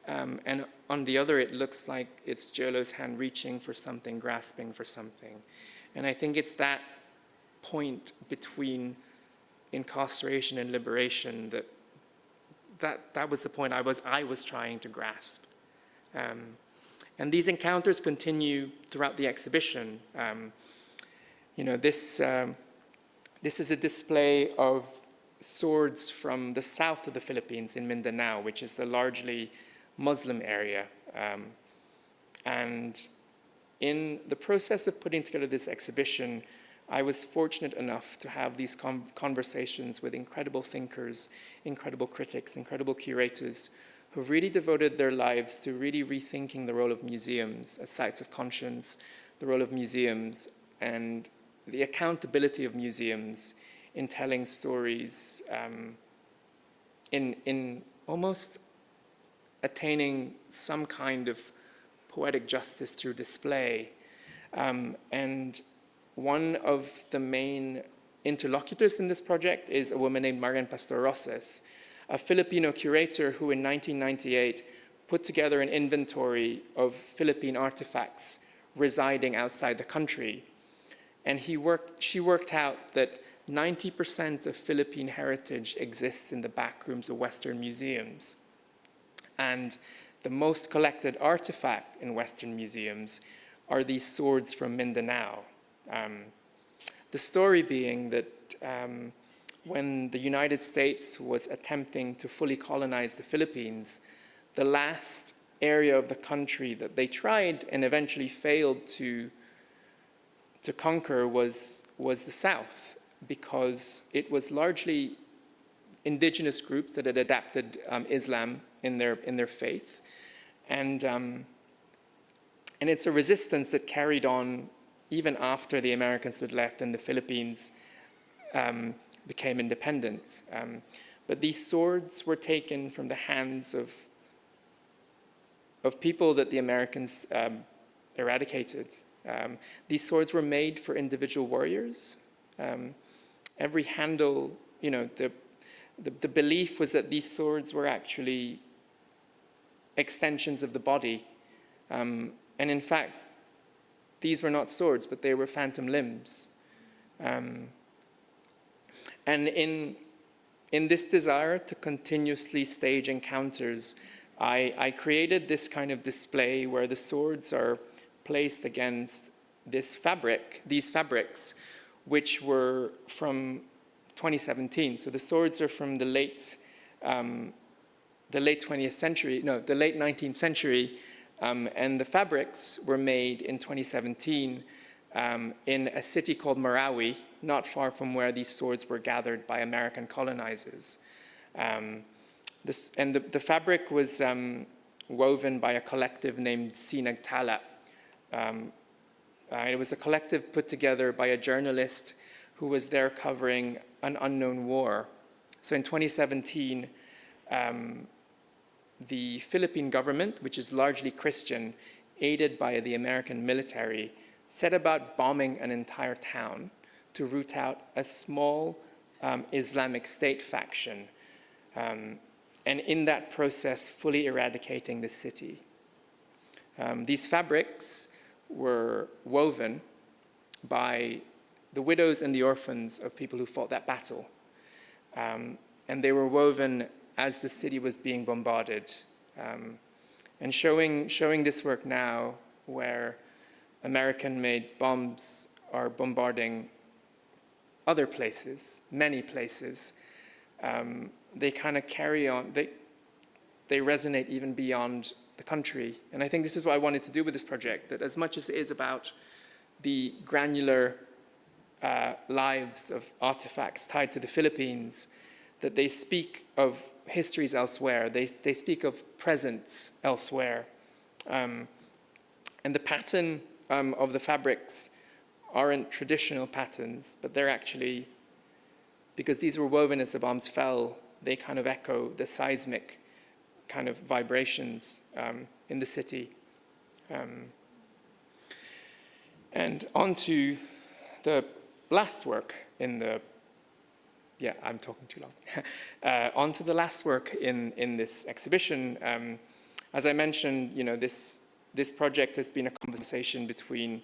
And on the other, it looks like it's Giolo's hand reaching for something, grasping for something. And I think it's that point between incarceration and liberation that was the point I was trying to grasp. And these encounters continue throughout the exhibition. You know, this is a display of swords from the south of the Philippines in Mindanao, which is the largely Muslim area. And in the process of putting together this exhibition, I was fortunate enough to have these conversations with incredible thinkers, incredible critics, incredible curators who've really devoted their lives to really rethinking the role of museums as sites of conscience, the role of museums, and the accountability of museums in telling stories, in almost attaining some kind of poetic justice through display. And one of the main interlocutors in this project is a woman named Marian Pastor-Roses, a Filipino curator who in 1998 put together an inventory of Philippine artifacts residing outside the country. And she worked out that 90% of Philippine heritage exists in the back rooms of Western museums. And the most collected artifact in Western museums are these swords from Mindanao. The story being that when the United States was attempting to fully colonize the Philippines, the last area of the country that they tried and eventually failed to conquer was the South, because it was largely indigenous groups that had adapted Islam in their faith. And it's a resistance that carried on even after the Americans had left and the Philippines became independent. But these swords were taken from the hands of people that the Americans eradicated. These swords were made for individual warriors. Every handle, the belief was that these swords were actually extensions of the body. And in fact, these were not swords, but they were phantom limbs. And in this desire to continuously stage encounters, I created this kind of display where the swords are placed against these fabrics, which were from 2017. So the swords are from the late 20th century, no, the late 19th century, and the fabrics were made in 2017 in a city called Marawi, not far from where these swords were gathered by American colonizers. The fabric was woven by a collective named Sinagtala. It was a collective put together by a journalist who was there covering an unknown war. So in 2017, the Philippine government, which is largely Christian, aided by the American military, set about bombing an entire town to root out a small Islamic State faction, and in that process, fully eradicating the city. These fabrics were woven by the widows and the orphans of people who fought that battle. And they were woven as the city was being bombarded. And showing this work now, where American-made bombs are bombarding other places, many places, they kind of carry on, they resonate even beyond the country. And I think this is what I wanted to do with this project, that as much as it is about the granular lives of artifacts tied to the Philippines, that they speak of histories elsewhere, they speak of presence elsewhere. And the pattern of the fabrics aren't traditional patterns, but they're actually, because these were woven as the bombs fell, they kind of echo the seismic kind of vibrations in the city. And onto the last work in the, yeah, I'm talking too long. Onto the last work in this exhibition. As I mentioned, this project has been a conversation between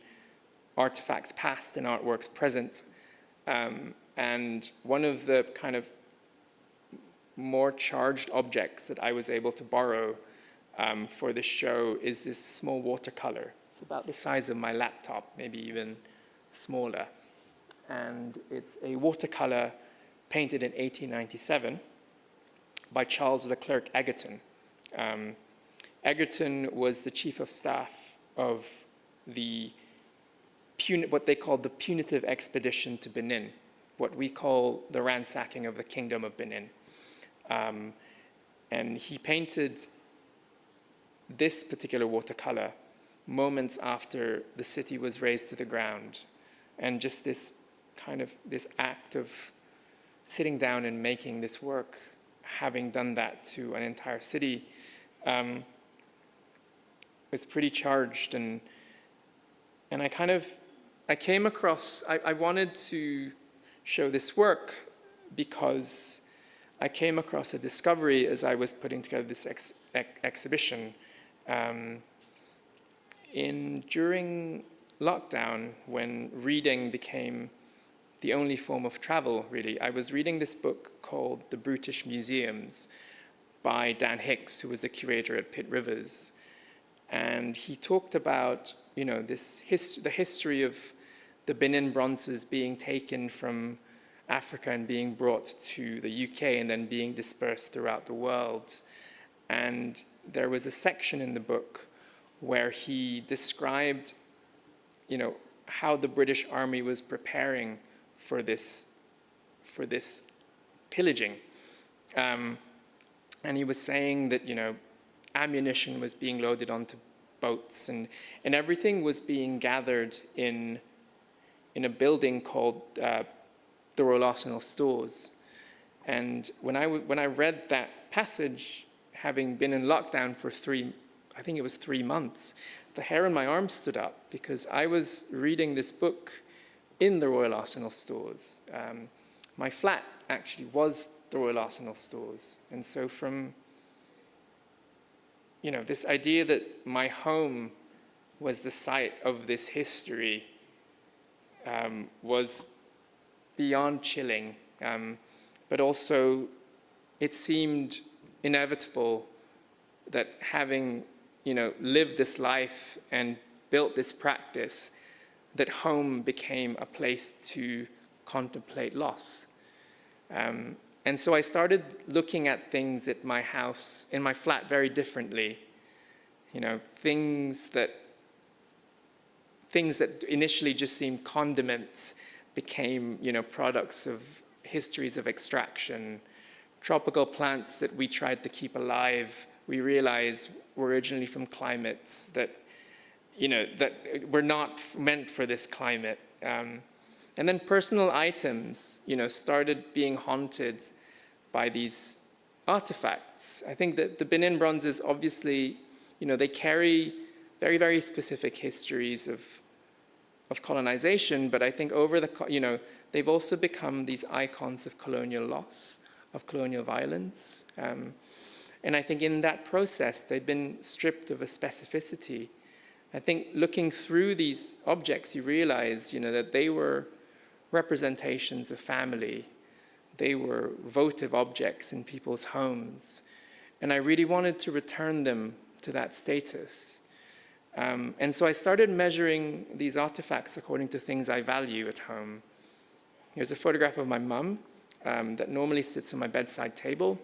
artifacts past and artworks present. And one of the kind of more charged objects that I was able to borrow for this show is this small watercolor. It's about the size of my laptop, maybe even smaller. And it's a watercolor painted in 1897 by Charles Leclerc Egerton. Egerton was the chief of staff of what they called the punitive expedition to Benin, what we call the ransacking of the kingdom of Benin. And he painted this particular watercolor moments after the city was razed to the ground. And just this act of sitting down and making this work, having done that to an entire city, was pretty charged. And I came across, I wanted to show this work because I came across a discovery as I was putting together this exhibition. During lockdown, when reading became the only form of travel, really, I was reading this book called The Brutish Museums by Dan Hicks, who was a curator at Pitt Rivers. And he talked about, the history of the Benin bronzes being taken from Africa and being brought to the UK and then being dispersed throughout the world. And there was a section in the book where he described, how the British Army was preparing for this pillaging. And he was saying that, ammunition was being loaded onto boats and everything was being gathered in a building called the Royal Arsenal Stores. And when I read that passage, having been in lockdown for 3 months, the hair on my arm stood up because I was reading this book in the Royal Arsenal Stores. My flat actually was the Royal Arsenal Stores. And so from, this idea that my home was the site of this history was beyond chilling, but also it seemed inevitable that having, lived this life and built this practice, that home became a place to contemplate loss. And so I started looking at things at my house, in my flat, very differently. Things that initially just seemed condiments became, products of histories of extraction. Tropical plants that we tried to keep alive, we realized were originally from climates that, that were not meant for this climate. And then personal items, started being haunted by these artifacts. I think that the Benin bronzes, obviously, they carry very, very specific histories of colonization, but I think they've also become these icons of colonial loss, of colonial violence. And I think in that process, they've been stripped of a specificity. I think looking through these objects, you realize, that they were representations of family. They were votive objects in people's homes. And I really wanted to return them to that status. And so I started measuring these artifacts according to things I value at home. Here's a photograph of my mum that normally sits on my bedside table.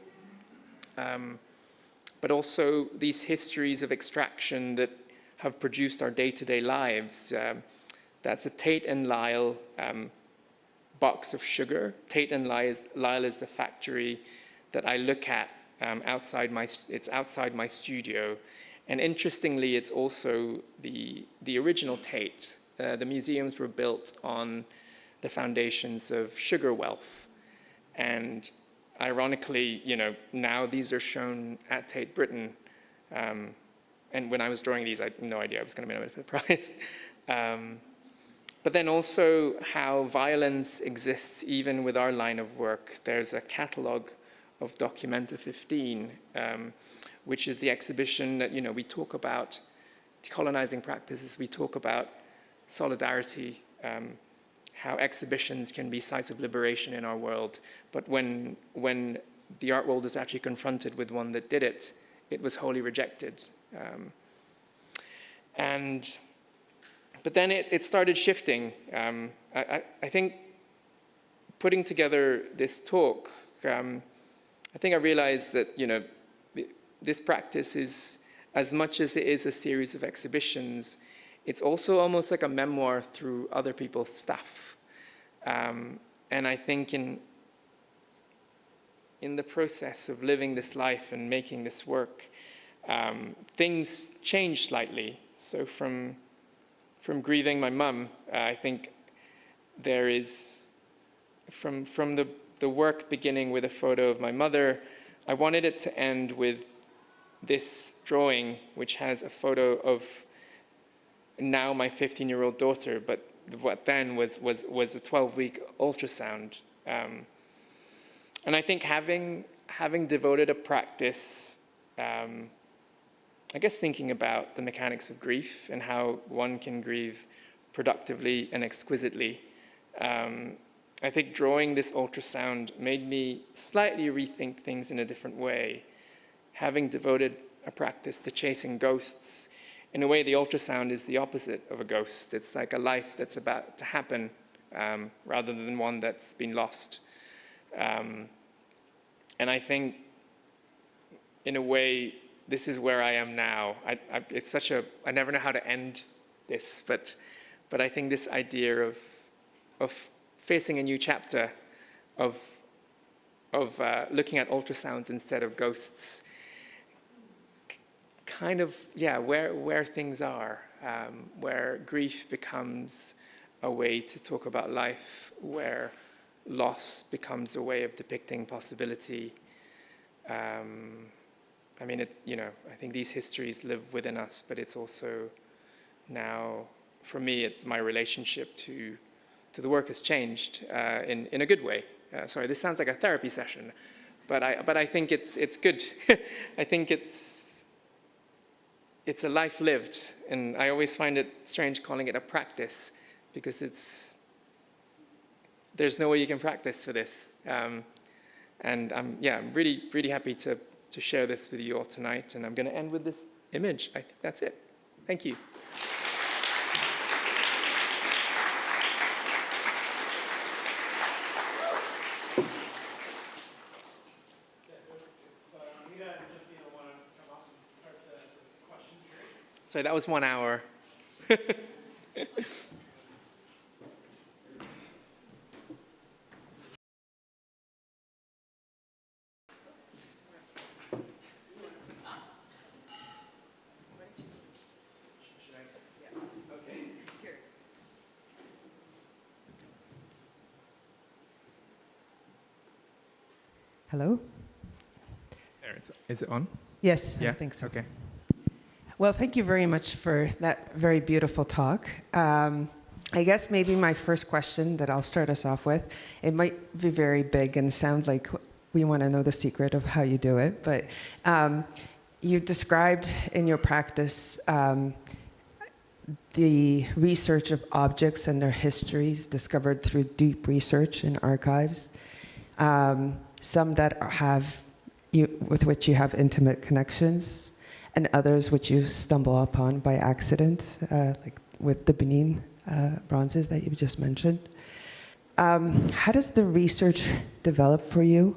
But also these histories of extraction that have produced our day-to-day lives. That's a Tate and Lyle box of sugar. Tate and Lyle is the factory that I look at outside my studio. And interestingly, it's also the original Tate. The museums were built on the foundations of sugar wealth. And ironically, now these are shown at Tate Britain. And when I was drawing these, I had no idea I was going to be nominated for the prize. But then also how violence exists even with our line of work. There's a catalog of Documenta 15, which is the exhibition that, we talk about decolonizing practices, we talk about solidarity, how exhibitions can be sites of liberation in our world. But when the art world is actually confronted with one that did it, it was wholly rejected. But then it started shifting. I think putting together this talk, I think I realized that, this practice is as much as it is a series of exhibitions, it's also almost like a memoir through other people's stuff. And I think in the process of living this life and making this work, things change slightly. So from grieving my mum, I think there is, from the work beginning with a photo of my mother, I wanted it to end with this drawing, which has a photo of now my 15-year-old daughter, but what then was a 12-week ultrasound. And I think having devoted a practice, I guess thinking about the mechanics of grief and how one can grieve productively and exquisitely, I think drawing this ultrasound made me slightly rethink things in a different way. Having devoted a practice to chasing ghosts, in a way the ultrasound is the opposite of a ghost. It's like a life that's about to happen rather than one that's been lost. And I think, in a way, this is where I am now. It's such a, I never know how to end this, but I think this idea of facing a new chapter, of looking at ultrasounds instead of ghosts, kind of, yeah, where things are, where grief becomes a way to talk about life, where loss becomes a way of depicting possibility. I mean, I think these histories live within us, but it's also now, for me, it's my relationship to the work has changed in a good way. Sorry, this sounds like a therapy session, but I think it's good. I think it's a life lived, and I always find it strange calling it a practice, because there's no way you can practice for this. And I'm really, really happy to share this with you all tonight, and I'm going to end with this image. I think that's it. Thank you. Sorry, that was 1 hour. Hello? There, is it on? Yes, Yeah? I think so. Okay. Well, thank you very much for that very beautiful talk. I guess maybe my first question that I'll start us off with, it might be very big and sound like we want to know the secret of how you do it, but you described in your practice the research of objects and their histories discovered through deep research in archives. Some that with which you have intimate connections, and others which you stumble upon by accident, like with the Benin bronzes that you just mentioned. How does the research develop for you?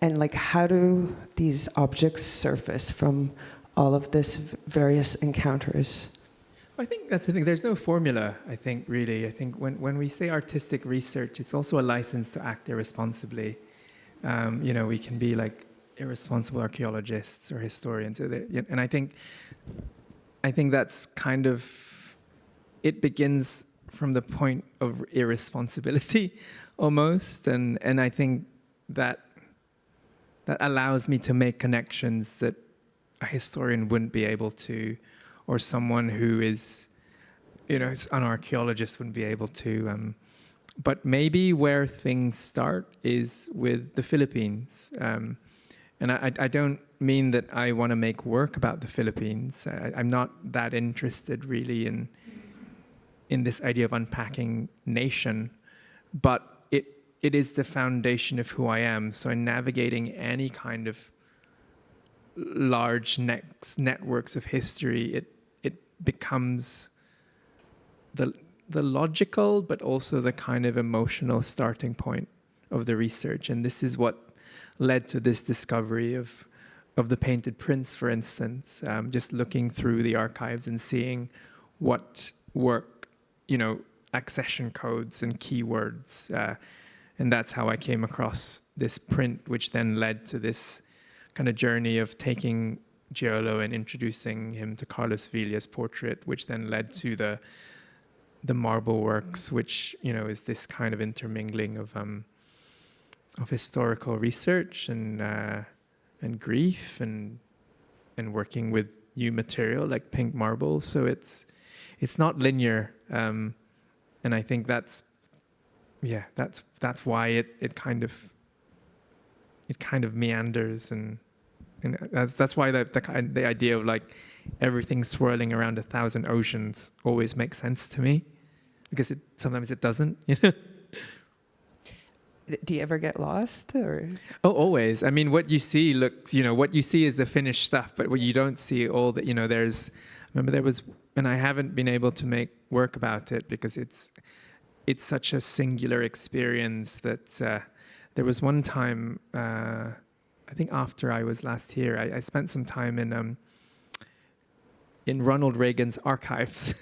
And how do these objects surface from all of this various encounters? I think that's the thing. There's no formula, I think, really. I think when we say artistic research, it's also a license to act irresponsibly. We can be irresponsible archaeologists or historians, and I think that's kind of, it begins from the point of irresponsibility, almost, and I think that allows me to make connections that a historian wouldn't be able to, or someone who is, an archaeologist wouldn't be able to. But maybe where things start is with the Philippines. And I don't mean that I want to make work about the Philippines. I'm not that interested really in this idea of unpacking nation, but it is the foundation of who I am. So in navigating any kind of large networks of history, it becomes the logical, but also the kind of emotional starting point of the research. And this is what led to this discovery of the painted prints, for instance, just looking through the archives and seeing what work, accession codes and keywords. And that's how I came across this print, which then led to this kind of journey of taking Giolo and introducing him to Carlos Villa's portrait, which then led to the marble works, which is this kind of intermingling of historical research and grief and working with new material like pink marble. So it's not linear, and I think that's why it kind of meanders, and that's why the idea of like everything swirling around 1,000 oceans always makes sense to me, because sometimes it doesn't. Do you ever get lost, or? Oh, always. I mean, what you see what you see is the finished stuff, but what you don't see all that, there was, and I haven't been able to make work about it because it's such a singular experience that there was one time, I think after I was last here, I spent some time in Ronald Reagan's archives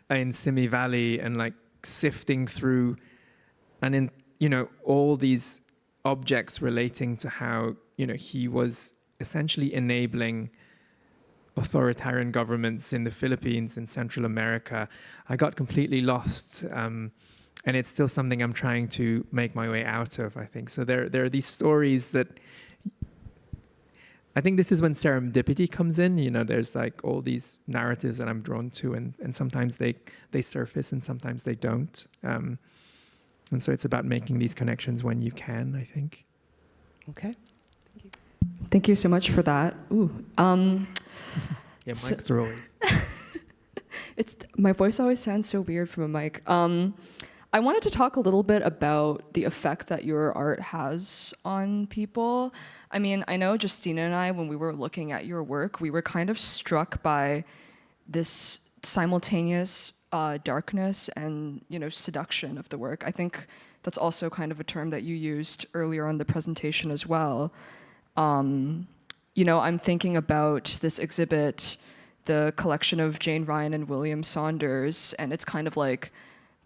in Simi Valley, and like sifting through and all these objects relating to how, he was essentially enabling authoritarian governments in the Philippines and Central America. I got completely lost, and it's still something I'm trying to make my way out of, I think. So there are these stories that, I think this is when serendipity comes in. There's like all these narratives that I'm drawn to, and sometimes they surface and sometimes they don't. And so it's about making these connections when you can, I think. Okay. Thank you so much for that. Ooh. Yeah, mics are always. My voice always sounds so weird from a mic. I wanted to talk a little bit about the effect that your art has on people. I mean, I know Justina and I, when we were looking at your work, we were kind of struck by this simultaneous darkness and seduction of the work. I think that's also kind of a term that you used earlier on the presentation as well. I'm thinking about this exhibit, the collection of Jane Ryan and William Saunders, and it's kind of like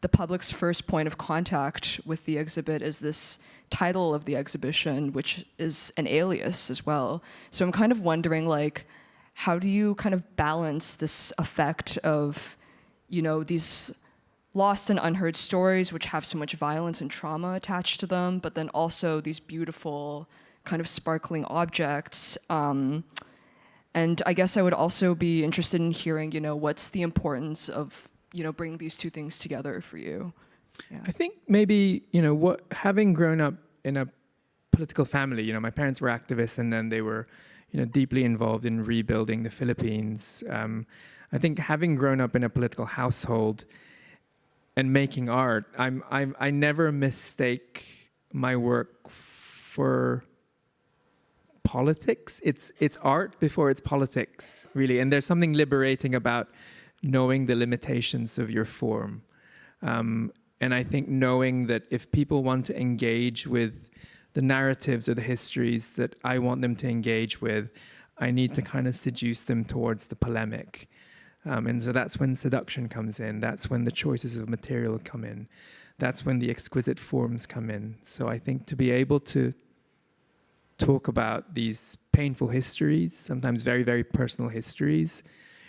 the public's first point of contact with the exhibit is this title of the exhibition, which is an alias as well. So I'm kind of wondering, like, how do you kind of balance this effect of these lost and unheard stories which have so much violence and trauma attached to them, but then also these beautiful kind of sparkling objects. And I guess I would also be interested in hearing, what's the importance of, bringing these two things together for you? Yeah. I think maybe, having grown up in a political family, my parents were activists, and then they were, deeply involved in rebuilding the Philippines. I think having grown up in a political household and making art, I never mistake my work for politics. It's art before it's politics, really. And there's something liberating about knowing the limitations of your form. And I think knowing that if people want to engage with the narratives or the histories that I want them to engage with, I need to kind of seduce them towards the polemic. And so that's when seduction comes in. That's when the choices of material come in. That's when the exquisite forms come in. So I think to be able to talk about these painful histories, sometimes very, very personal histories,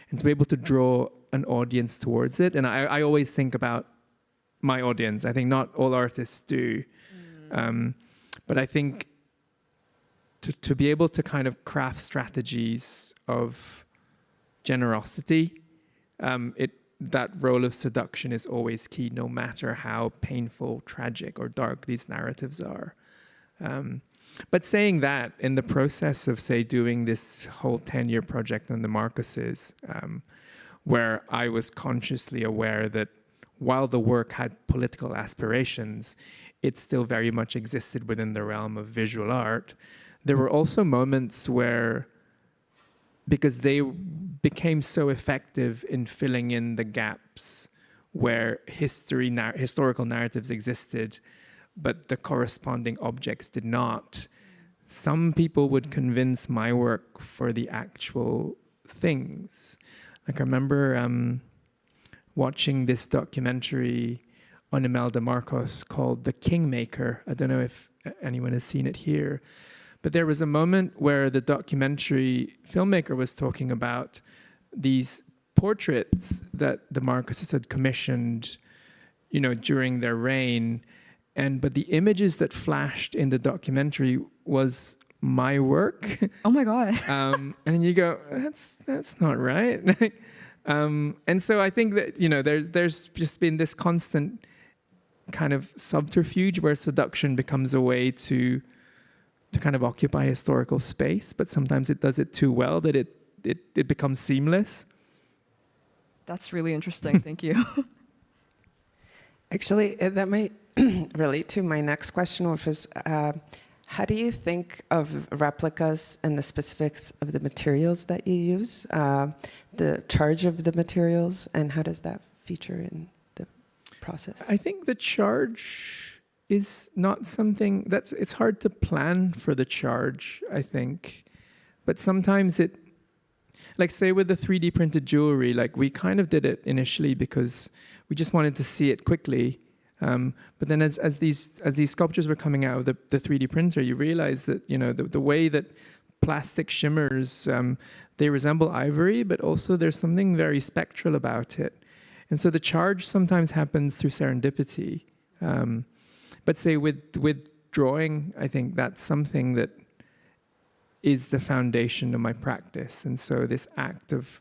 and to be able to draw an audience towards it. And I always think about my audience. I think not all artists do. But I think to be able to kind of craft strategies of generosity, that role of seduction is always key, no matter how painful, tragic, or dark these narratives are. But saying that, in the process of, say, doing this whole 10-year project on the Marcoses, where I was consciously aware that while the work had political aspirations, it still very much existed within the realm of visual art. There were also moments where, because they became so effective in filling in the gaps where historical narratives existed, but the corresponding objects did not. some people would convince my work for the actual things. Like I remember watching this documentary on Imelda Marcos called The Kingmaker. I don't know if anyone has seen it here, but there was a moment where the documentary filmmaker was talking about these portraits that the Marcoses had commissioned, during their reign, but the images that flashed in the documentary was my work. Oh my God. And you go, that's not right. And so I think that there's just been this constant kind of subterfuge where seduction becomes a way to kind of occupy historical space, but sometimes it does it too well that it becomes seamless. That's really interesting. Thank you. Actually, that might relate to my next question, which is, how do you think of replicas and the specifics of the materials that you use, the charge of the materials, and how does that feature in the process? I think the charge is not something it's hard to plan for the charge, I think. But sometimes like say with the 3D printed jewelry, like we kind of did it initially because we just wanted to see it quickly. But then as these sculptures were coming out of the 3D printer, you realize that, the way that plastic shimmers, they resemble ivory, but also there's something very spectral about it. And so the charge sometimes happens through serendipity. But say with drawing, I think that's something that is the foundation of my practice. And so this act of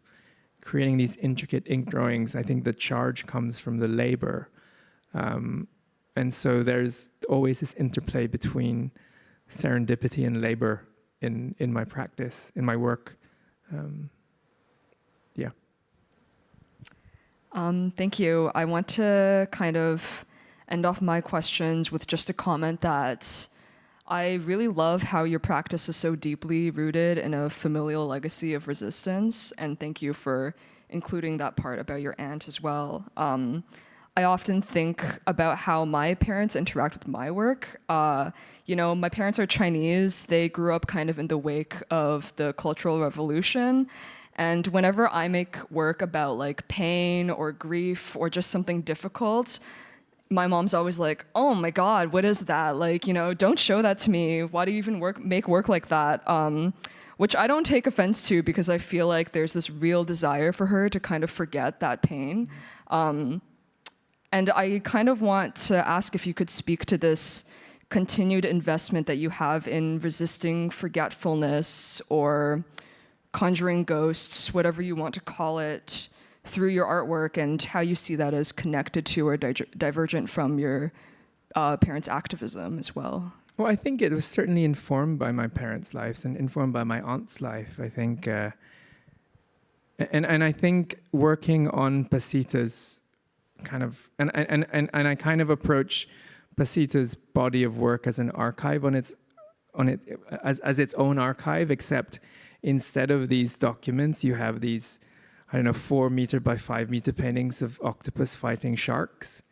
creating these intricate ink drawings, I think the charge comes from the labor. And so there's always this interplay between serendipity and labor in my practice, in my work. Yeah. Thank you. I want to kind of end off my questions with just a comment that I really love how your practice is so deeply rooted in a familial legacy of resistance, and thank you for including that part about your aunt as well. I often think about how my parents interact with my work. My parents are Chinese. They grew up kind of in the wake of the Cultural Revolution. And whenever I make work about like pain or grief or just something difficult, my mom's always like, oh my God, what is that? Like, don't show that to me. Why do you even make work like that? Which I don't take offense to because I feel like there's this real desire for her to kind of forget that pain. And I kind of want to ask if you could speak to this continued investment that you have in resisting forgetfulness or conjuring ghosts, whatever you want to call it, through your artwork, and how you see that as connected to or divergent from your parents' activism as well. Well, I think it was certainly informed by my parents' lives and informed by my aunt's life, I think. And I think working on Pasita's kind of, and I kind of approach Pasita's body of work as an archive as its own archive, except instead of these documents, you have these, 4 meter by 5 meter paintings of octopus fighting sharks.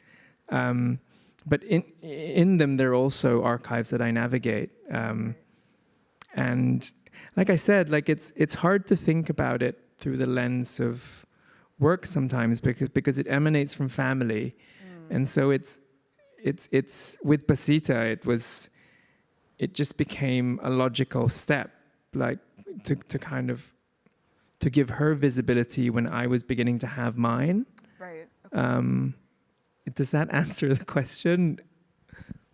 But in them, there are also archives that I navigate. And like I said, like it's hard to think about it through the lens of work sometimes because it emanates from family. And so it's with Pasita, it just became a logical step, like to kind of to give her visibility when I was beginning to have mine. Right. Does that answer the question?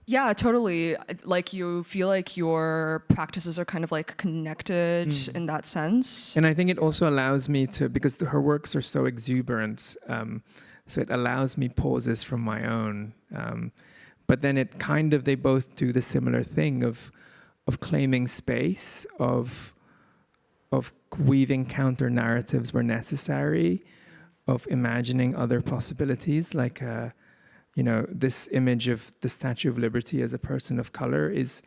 Yeah, totally. Like you feel like your practices are kind of like connected in that sense. And I think it also allows me to, because her works are so exuberant, so it allows me pauses from my own. But then it kind of, they both do the similar thing of claiming space, of weaving counter narratives where necessary, of imagining other possibilities, like this image of the Statue of Liberty as a person of color is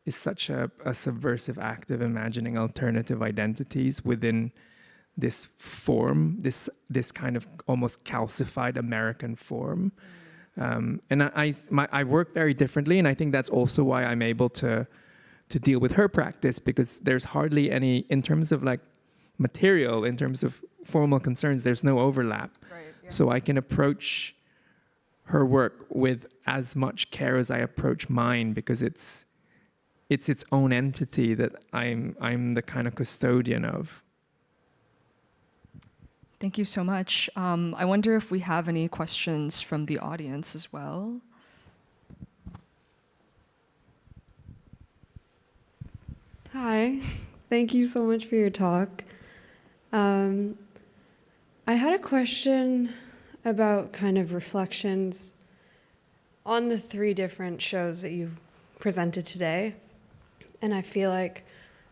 such a subversive act of imagining alternative identities within this form, this kind of almost calcified American form. And I work very differently, and I think that's also why I'm able to to deal with her practice, because there's hardly any, in terms of like material, in terms of formal concerns, there's no overlap. Right, yeah. So I can approach her work with as much care as I approach mine, because it's its own entity that I'm the kind of custodian of. Thank you so much. I wonder if we have any questions from the audience as well. Hi, thank you so much for your talk. I had a question about kind of reflections on the 3 different shows that you've presented today. And I feel like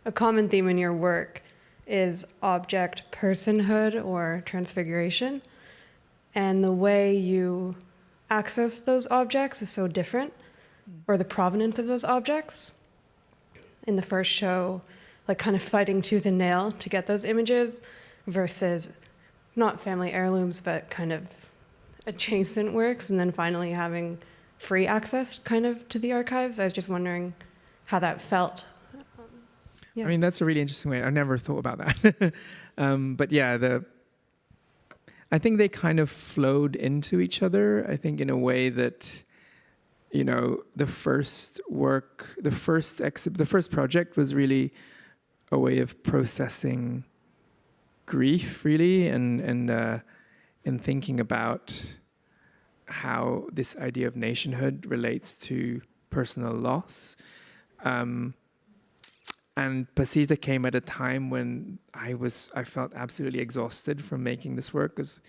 a common theme in your work is object personhood or transfiguration. And the way you access those objects is so different, or the provenance of those objects. In the first show, like kind of fighting tooth and nail to get those images versus not family heirlooms, but kind of adjacent works, and then finally having free access kind of to the archives. I was just wondering how that felt. Yeah. I mean, that's a really interesting way. I never thought about that. But yeah, I think they kind of flowed into each other. I think in a way that, you know, the first work, the first project was really a way of processing grief, really, and thinking about how this idea of nationhood relates to personal loss. And Pasita came at a time when I felt absolutely exhausted from making this work, because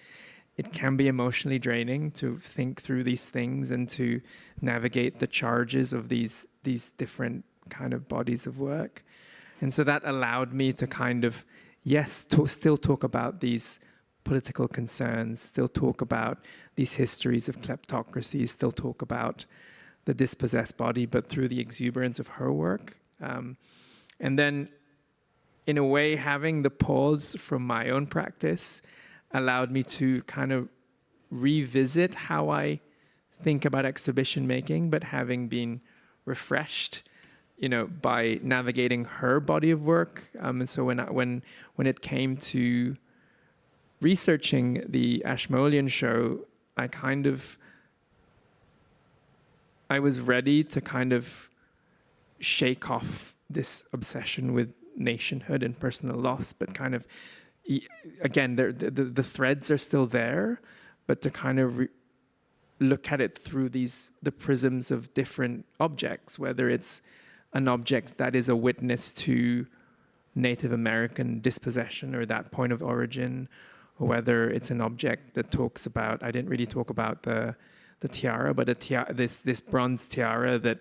it can be emotionally draining to think through these things and to navigate the charges of these different kind of bodies of work. And so that allowed me to kind of, yes, still talk about these political concerns, still talk about these histories of kleptocracy, still talk about the dispossessed body, but through the exuberance of her work. And then, in a way, having the pause from my own practice allowed me to kind of revisit how I think about exhibition making, but having been refreshed, you know, by navigating her body of work. And so when it came to researching the Ashmolean show, I was ready to kind of shake off this obsession with nationhood and personal loss, but kind of, again, the threads are still there, but to kind of look at it through the prisms of different objects, whether it's an object that is a witness to Native American dispossession or that point of origin, or whether it's an object that talks about, I didn't really talk about the tiara, but this bronze tiara that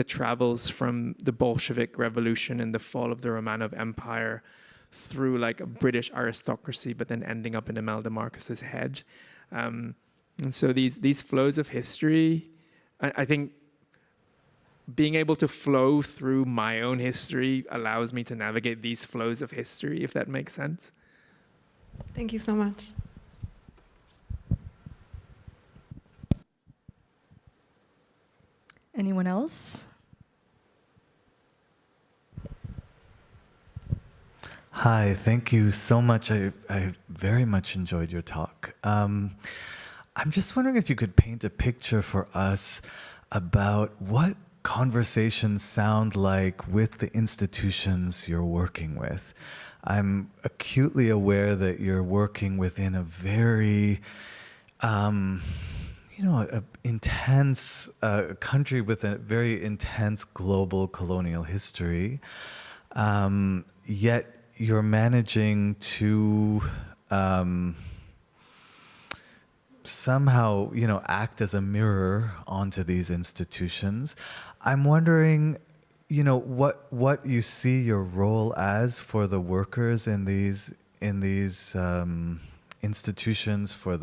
travels from the Bolshevik Revolution and the fall of the Romanov Empire through like a British aristocracy, but then ending up in Imelda Marcus's head. And so these flows of history, I think being able to flow through my own history allows me to navigate these flows of history, if that makes sense. Thank you so much. Anyone else? Hi, thank you so much. I very much enjoyed your talk. I'm just wondering if you could paint a picture for us about what conversations sound like with the institutions you're working with. I'm acutely aware that you're working within a very intense country with a very intense global colonial history, yet you're managing to somehow, act as a mirror onto these institutions. I'm wondering, what you see your role as for the workers in these institutions, for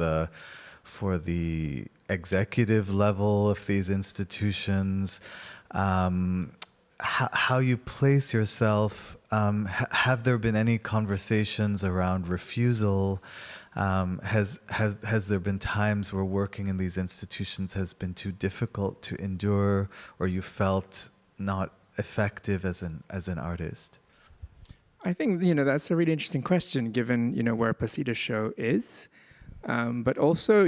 the executive level of these institutions, how you place yourself. Have there been any conversations around refusal? Has there been times where working in these institutions has been too difficult to endure, or you felt not effective as an artist? I think, that's a really interesting question, given, where Pasita's show is. But also,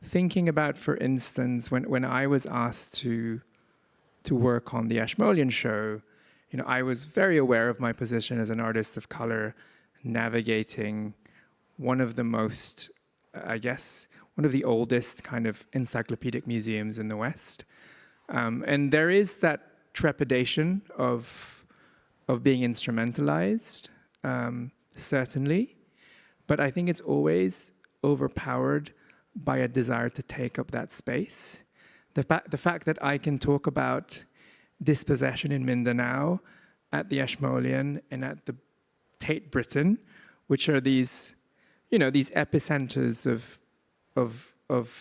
thinking about, for instance, when I was asked to work on the Ashmolean show, I was very aware of my position as an artist of color, navigating one of the most, one of the oldest kind of encyclopedic museums in the West. And there is that trepidation of being instrumentalized, certainly. But I think it's always overpowered by a desire to take up that space. The fact that I can talk about dispossession in Mindanao at the Ashmolean and at the Tate Britain, which are these epicenters of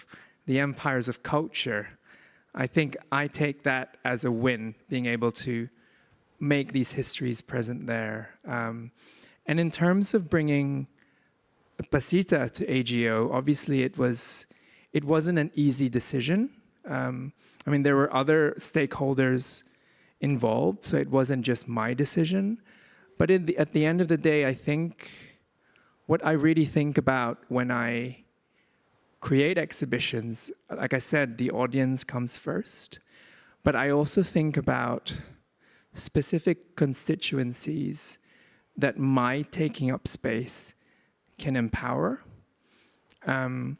the empires of culture, I think I take that as a win, being able to make these histories present there. And in terms of bringing Pasita to AGO, obviously it wasn't an easy decision. There were other stakeholders involved, so it wasn't just my decision. But at the end of the day, I think what I really think about when I create exhibitions, like I said, the audience comes first. But I also think about specific constituencies that my taking up space can empower. And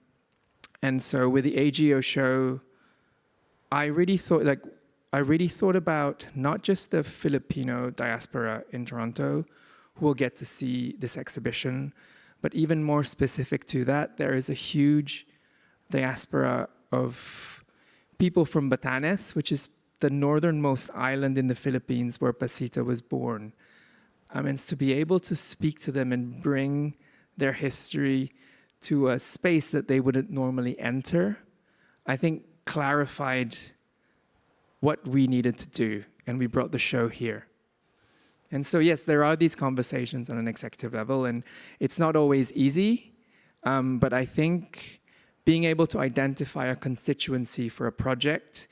so with the AGO show, I really thought about not just the Filipino diaspora in Toronto who will get to see this exhibition, but even more specific to that, there is a huge diaspora of people from Batanes, which is the northernmost island in the Philippines where Pasita was born. And to be able to speak to them and bring their history to a space that they wouldn't normally enter, I think clarified what we needed to do, and we brought the show here. And so, yes, there are these conversations on an executive level, and it's not always easy, but I think being able to identify a constituency for a project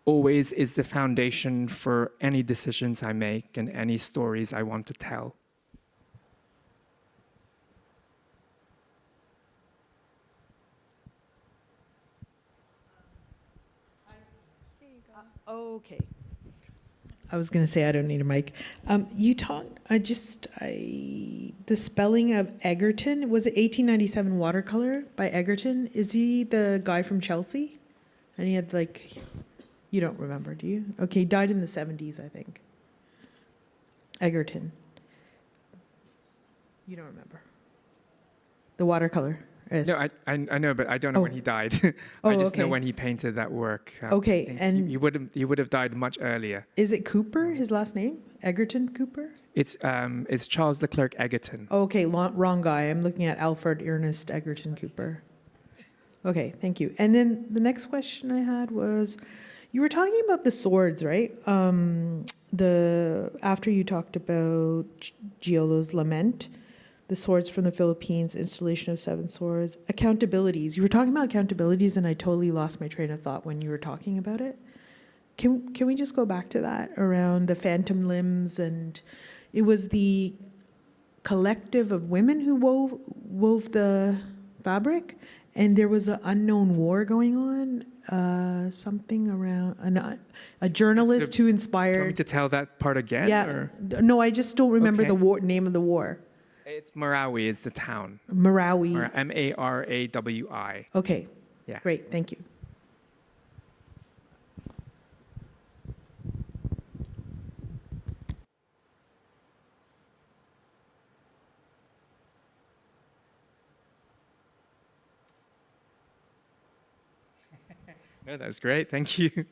always is the foundation for any decisions I make and any stories I want to tell. Okay. I was going to say I don't need a mic. You talked, the spelling of Egerton, was it 1897 watercolor by Egerton? Is he the guy from Chelsea? And he had you don't remember, do you? Okay, he died in the 70s, I think. Egerton. You don't remember. The watercolor. No, I know, but I don't know when he died. I just know when he painted that work. Okay, and he would have died much earlier. Is it Cooper, his last name? Egerton Cooper? It's Charles Leclerc Egerton. Okay, wrong guy. I'm looking at Alfred Ernest Egerton Cooper. Okay, thank you. And then the next question I had was, you were talking about the swords, right? After you talked about Giolo's Lament, the swords from the Philippines, installation of 7 swords, accountabilities. You were talking about accountabilities, and I totally lost my train of thought when you were talking about it. Can we just go back to that around the phantom limbs? And it was the collective of women who wove the fabric, and there was an unknown war going on, something around a journalist who Do you want me inspired. to tell that part again? Yeah, Or? no, I just don't remember Okay. the name of the war. It's Marawi is the town. Marawi. Or Marawi. Okay, Yeah. great, thank you. No, that's great. Thank you. If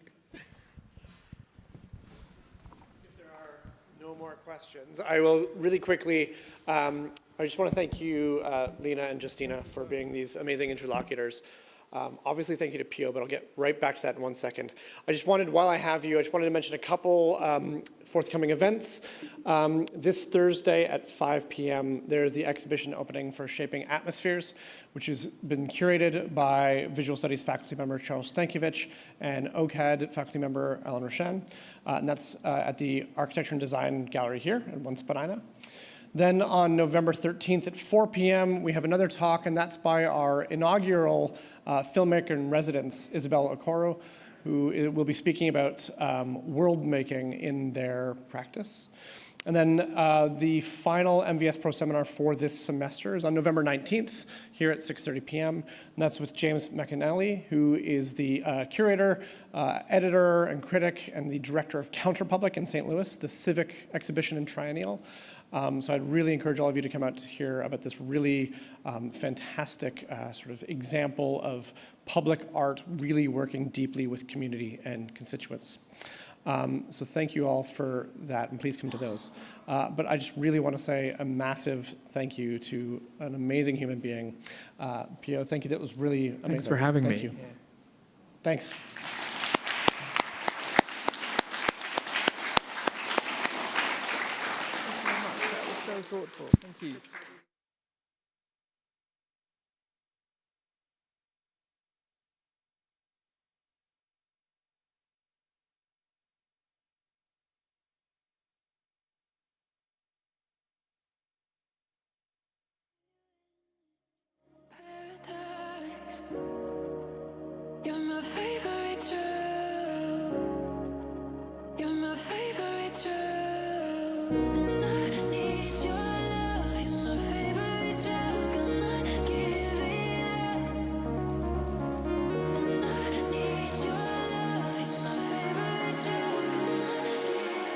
there are no more questions, I will really quickly, I just want to thank you, Lena and Justina, for being these amazing interlocutors. Obviously, thank you to Pio, but I'll get right back to that in 1 second. I just wanted, while I have you, I just wanted to mention a couple forthcoming events. This Thursday at 5 p.m., there's the exhibition opening for Shaping Atmospheres, which has been curated by Visual Studies faculty member Charles Stankiewicz and OCAD faculty member Alan Roshan. And that's at the Architecture and Design Gallery here in One Spadina. Then on November 13th at 4 p.m., we have another talk, and that's by our inaugural filmmaker in residence, Isabella Okoro, who will be speaking about world making in their practice. And then the final MVS Pro Seminar for this semester is on November 19th here at 6:30 p.m. And that's with James McAnally, who is the curator, editor, and critic, and the director of Counterpublic in St. Louis, the civic exhibition and triennial. So I'd really encourage all of you to come out to hear about this really fantastic sort of example of public art really working deeply with community and constituents. So thank you all for that, and please come to those. But I just really want to say a massive thank you to an amazing human being. Pio, thank you. That was really amazing. Thanks for having me. Thank you. Yeah. Thanks. So thoughtful. Thank you.